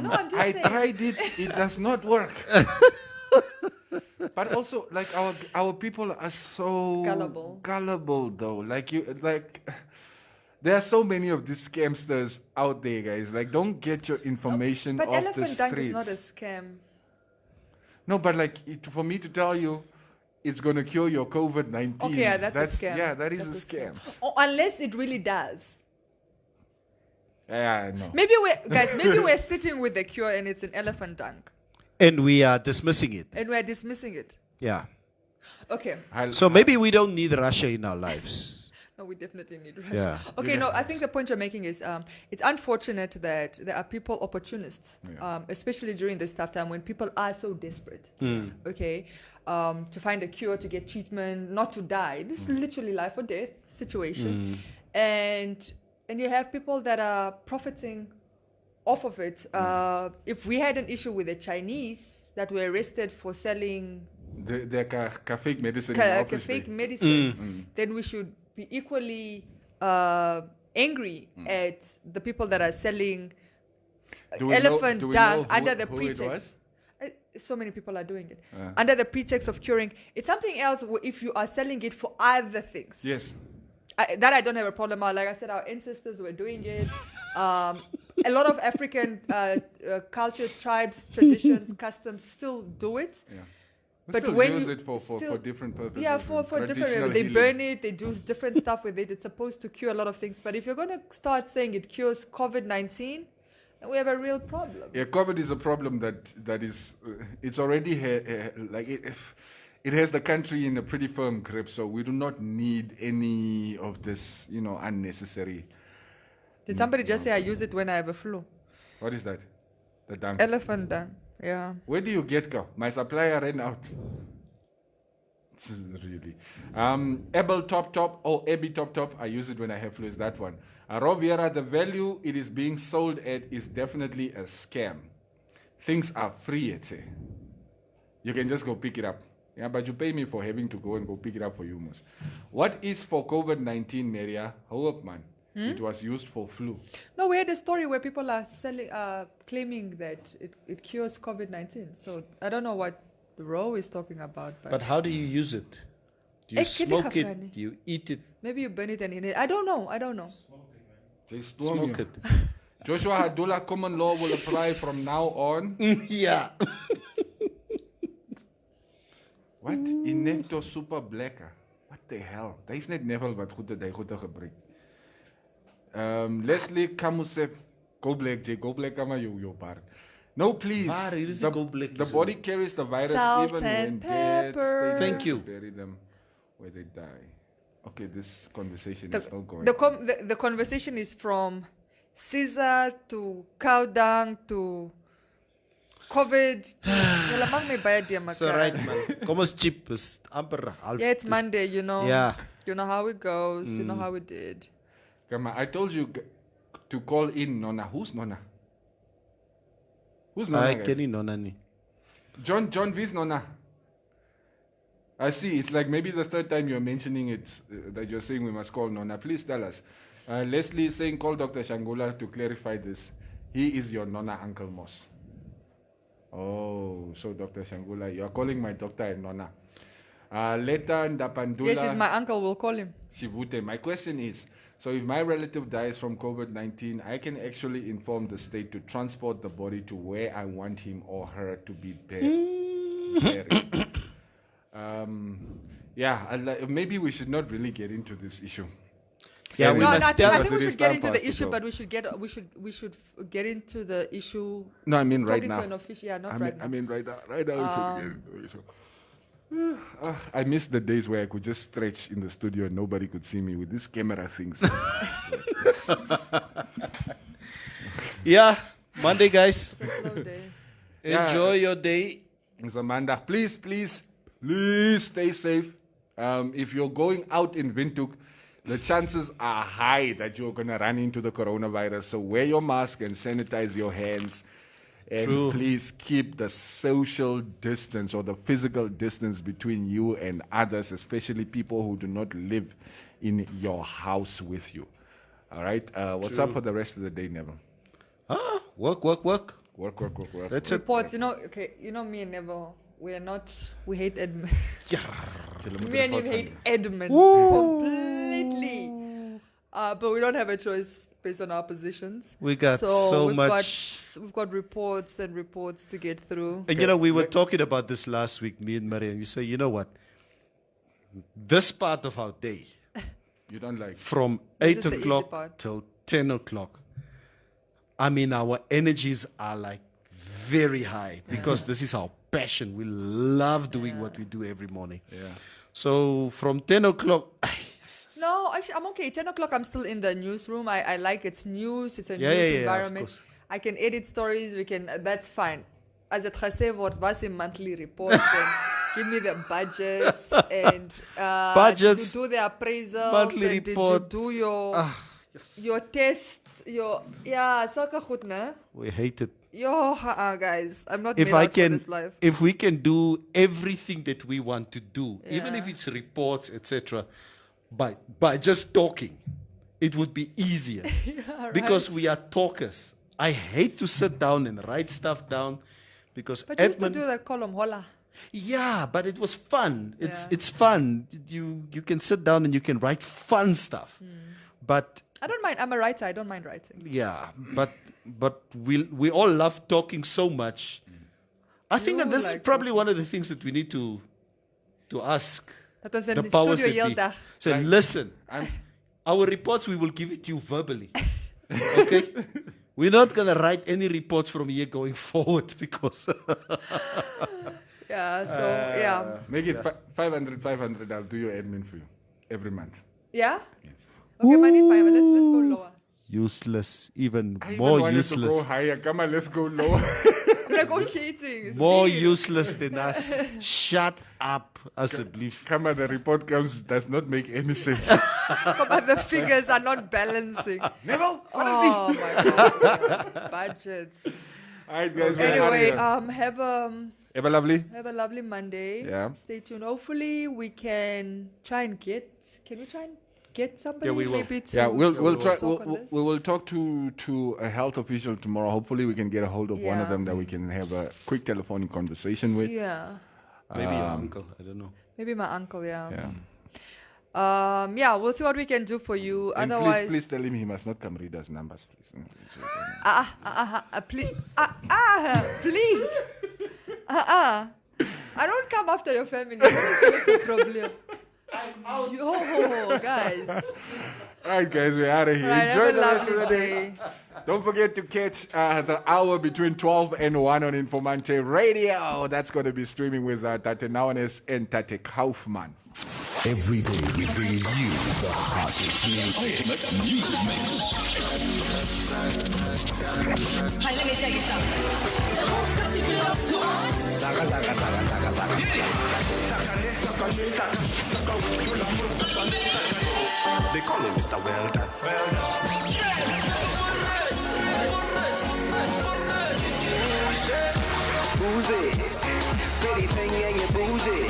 C: No, I'm just
B: I
C: saying.
B: tried it. It does not work. But also, like our people are so gullible though. There are so many of these scamsters out there, guys. Like, don't get your information
C: But
B: off the
C: elephant
B: streets.
C: dunk is not a scam.
B: No, but like for me to tell you, it's going to cure your COVID-19.
C: Okay, yeah, that's a scam.
B: Yeah, that is
C: That's
B: a scam.
C: Oh, unless it really does.
B: Yeah, I know.
C: Maybe we're sitting with the cure and it's an elephant dunk.
K: And we are dismissing it.
C: And we're dismissing it.
K: Yeah.
C: Okay.
K: So maybe we don't need Russia in our lives.
C: No, we definitely need Russia.
K: Yeah.
C: Okay, no, I think the point you're making is it's unfortunate that there are people, opportunists, especially during this tough time when people are so desperate, okay, to find a cure, to get treatment, not to die. This is literally life or death situation. And you have people that are profiting off of it. If we had an issue with the Chinese that were arrested for selling
B: the fake medicine,
C: fake medicine, then we should be equally angry at the people that are selling elephant dung under the pretext. So many people are doing it under the pretext of curing. It's something else if you are selling it for other things.
B: Yes.
C: That I don't have a problem with. Like I said, our ancestors were doing it. A lot of African culture, tribes, traditions, customs still do it.
B: Yeah.
C: But
B: still
C: when
B: use
C: you
B: it for different purposes.
C: Yeah, for different. They burn it. They do different stuff with it. It's supposed to cure a lot of things. But if you're going to start saying it cures COVID-19, then we have a real problem.
B: Yeah, COVID is a problem that is it's already it has the country in a pretty firm grip. So we do not need any of this, unnecessary.
C: Did somebody just say I use it when I have a flu?
B: What is that? The dung.
C: Elephant dung. Yeah.
B: Where do you get go? My supplier ran out. Really. Ebel Top or Ebby Top. I use it when I have flu. Is that one? Roviera, the value it is being sold at is definitely a scam. Things are free, it's a. You can just go pick it up. Yeah, but you pay me for having to go and go pick it up for you, Mus. What is for COVID-19, Maria? Hold up, man. It was used for flu.
C: No, we had a story where people are claiming that it cures COVID-19. So I don't know what Ro is talking about.
K: But how do you use it? Do you smoke it? Do you eat it?
C: Maybe you burn it and eat it. I don't know.
K: Smoke it.
B: Joshua Hadula, common law will apply from now on.
K: Yeah.
B: What? Inecto super blacker. What the hell? Daar is net Neville wat goed gebruik. Leslie Kamuse, go black, J, go black, ama your part. No, please. The body carries the virus
C: Salt
B: even
C: and
B: when dead.
K: Thank you.
B: Bury them where they die. Okay, this conversation is still going.
C: The conversation is from Caesar to cow dung to COVID.
K: So right, man. Kom ons cheap is amper half.
C: Yeah, it's Monday,
K: Yeah.
C: You know how it goes. You know how it did.
B: Come on, I told you to call in Nona. Who's Nona? Who's Nona?
K: I can Nona ni.
B: John, who's Nona? I see. It's like maybe the third time you're mentioning it that you're saying we must call Nona. Please tell us. Leslie is saying call Dr. Shangula to clarify this. He is your Nona Uncle Moss. Oh, so Dr. Shangula, you are calling my doctor and Nona. Leta Ndapandula.
C: Yes, he's my uncle. We'll call him.
B: Shivute. My question is, so if my relative dies from COVID-19, I can actually inform the state to transport the body to where I want him or her to be buried. Maybe we should not really get into this issue.
K: Yeah,
C: I think we should get into the issue, but we should get into the issue.
B: No, I mean right now.
C: To an official, yeah, not right now.
B: I mean right now. Right now, we should get into the issue. I miss the days where I could just stretch in the studio and nobody could see me with these camera things.
K: Yeah, Monday, guys.
C: Slow day.
K: Enjoy your day.
B: It's Amanda. Please stay safe. If you're going out in Windhoek, the chances are high that you're going to run into the coronavirus. So wear your mask and sanitize your hands. And please keep the social distance or the physical distance between you and others, especially people who do not live in your house with you. All right? What's up for the rest of the day, Neville?
K: Work.
B: Work.
K: That's it.
C: Reports, me and Neville, we're not. We hate Edmund.
B: Tell him
C: Me and him
B: the
C: hate
B: reports
C: Edmund completely. But we don't have a choice based on our positions.
K: We got so much.
C: We've got reports and reports to get through.
K: And we were talking about this last week, me and Maria. You say, you know what? This part of our day,
B: you don't like
K: from
C: This
K: 8
C: is the easy
K: o'clock
C: part.
K: till 10 o'clock. I mean, our energies are like very high because this is our passion. We love doing what we do every morning.
B: Yeah.
K: So from 10 o'clock,
C: No, actually, I'm okay. 10 o'clock, I'm still in the newsroom. I like it's news. It's a
K: Yeah,
C: news
K: yeah, yeah, of
C: environment.
K: course.
C: I can edit stories. That's fine. As it gesê word, was a monthly report. And give me the budgets and
K: Budgets,
C: did you do the appraisals
K: monthly
C: and
K: report.
C: Did you do your test? Sulke goed, ne?
K: we hate it.
C: Guys, I'm not
K: If
C: made
K: I
C: out for
K: can,
C: this life.
K: if we can do everything that we want to do, even if it's reports, etc., by just talking, it would be easier because we are talkers. I hate to sit down and write stuff down because
C: But you used to
K: Edmund.
C: do the column, hola.
K: Yeah, but it was fun. It's fun. You can sit down and you can write fun stuff. But
C: I don't mind. I'm a writer. I don't mind writing.
K: yeah, but we all love talking so much. I think that this is probably one of the things that we need to ask
C: Dat ons in
K: the
C: die
K: powers
C: studio
K: that
C: heel
K: be.
C: dag.
K: Say, listen, our reports we will give it to you verbally. Okay, we're not gonna write any reports from here going forward because.
B: Make it 500. I'll do your admin for you every month.
C: Yeah? Okay, money fine. Let's go lower.
K: Useless, even
B: I
K: more
B: even wanted
K: useless.
B: to go higher. Come on, let's go lower.
C: I'm negotiating. It's
K: More
C: me.
K: useless than us. Shut up, asseblief.
B: Come on, the report does not make any sense.
C: Come on, the figures are not balancing.
B: Neville, what
C: Oh my god. Budgets.
B: All right, guys.
C: Anyway,
B: have a lovely.
C: have a lovely Monday.
B: Yeah.
C: Stay tuned. Hopefully we can try and get. Can we try and get somebody?
K: Yeah, we will.
C: Maybe to
B: We'll try.
C: talk on this?
B: We will talk to a health official tomorrow. Hopefully, we can get a hold of one of
C: Yeah.
B: them that we can have a quick telephonic conversation with.
C: Yeah.
K: Maybe your uncle. I don't know.
C: Maybe my uncle. Yeah.
B: Yeah.
C: We'll see what we can do for you.
B: And
C: Otherwise,
B: please tell him he must not come read us numbers, please.
C: please, please. I don't come after your family. That's the problem. Yo, guys.
B: All right, guys, we're out of here.
C: Right,
B: Enjoy
C: have a
B: the rest of the
C: lovely
B: day.
C: day.
B: Don't forget to catch the hour between 12 and 1 on Informanté Radio. That's going to be streaming with Tate Naunes and Tate Kaufman.
I: Every day we bring you the hottest music. Ultimate music mix.
H: Hi, let me tell you something. The whole pussy belongs to us.
L: They call him Mr. Well Done.
J: Boozy, pretty thing and you bougie.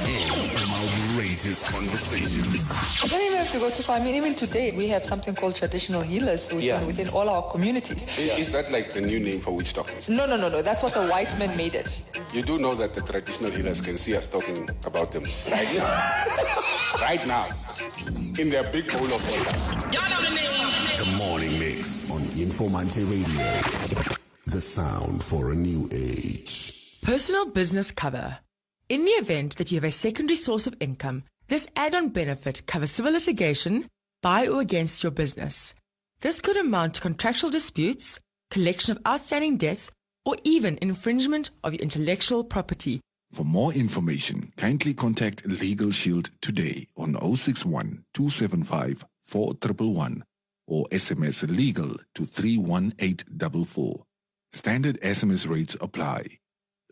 I: And some outrageous conversations.
M: You don't even have to go too far. I mean, even today, we have something called traditional healers within all our communities.
N: Is that like the new name for witch doctors?
M: No. That's what the white men made it.
N: You do know that the traditional healers can see us talking about them right now. Right now. In their big bowl of water.
I: The Morning Mix on Informanté Radio. The sound for a new age.
O: Personal business cover. In the event that you have a secondary source of income, this add-on benefit covers civil litigation by or against your business. This could amount to contractual disputes, collection of outstanding debts, or even infringement of your intellectual property.
I: For more information, kindly contact Legal Shield today on 061 275 4111 or SMS legal to 31844. Standard SMS rates apply.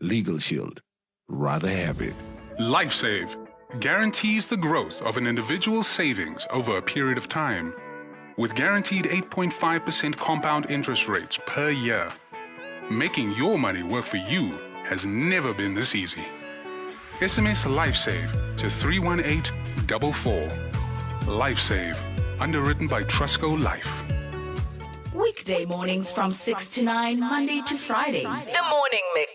I: Legal Shield. Rather have it.
F: LifeSave guarantees the growth of an individual's savings over a period of time. With guaranteed 8.5% compound interest rates per year, making your money work for you has never been this easy. SMS LifeSave to 31844. LifeSave, underwritten by Trusco Life.
P: Weekday mornings from 6 to 9, Monday to Fridays.
H: The Morning Mix.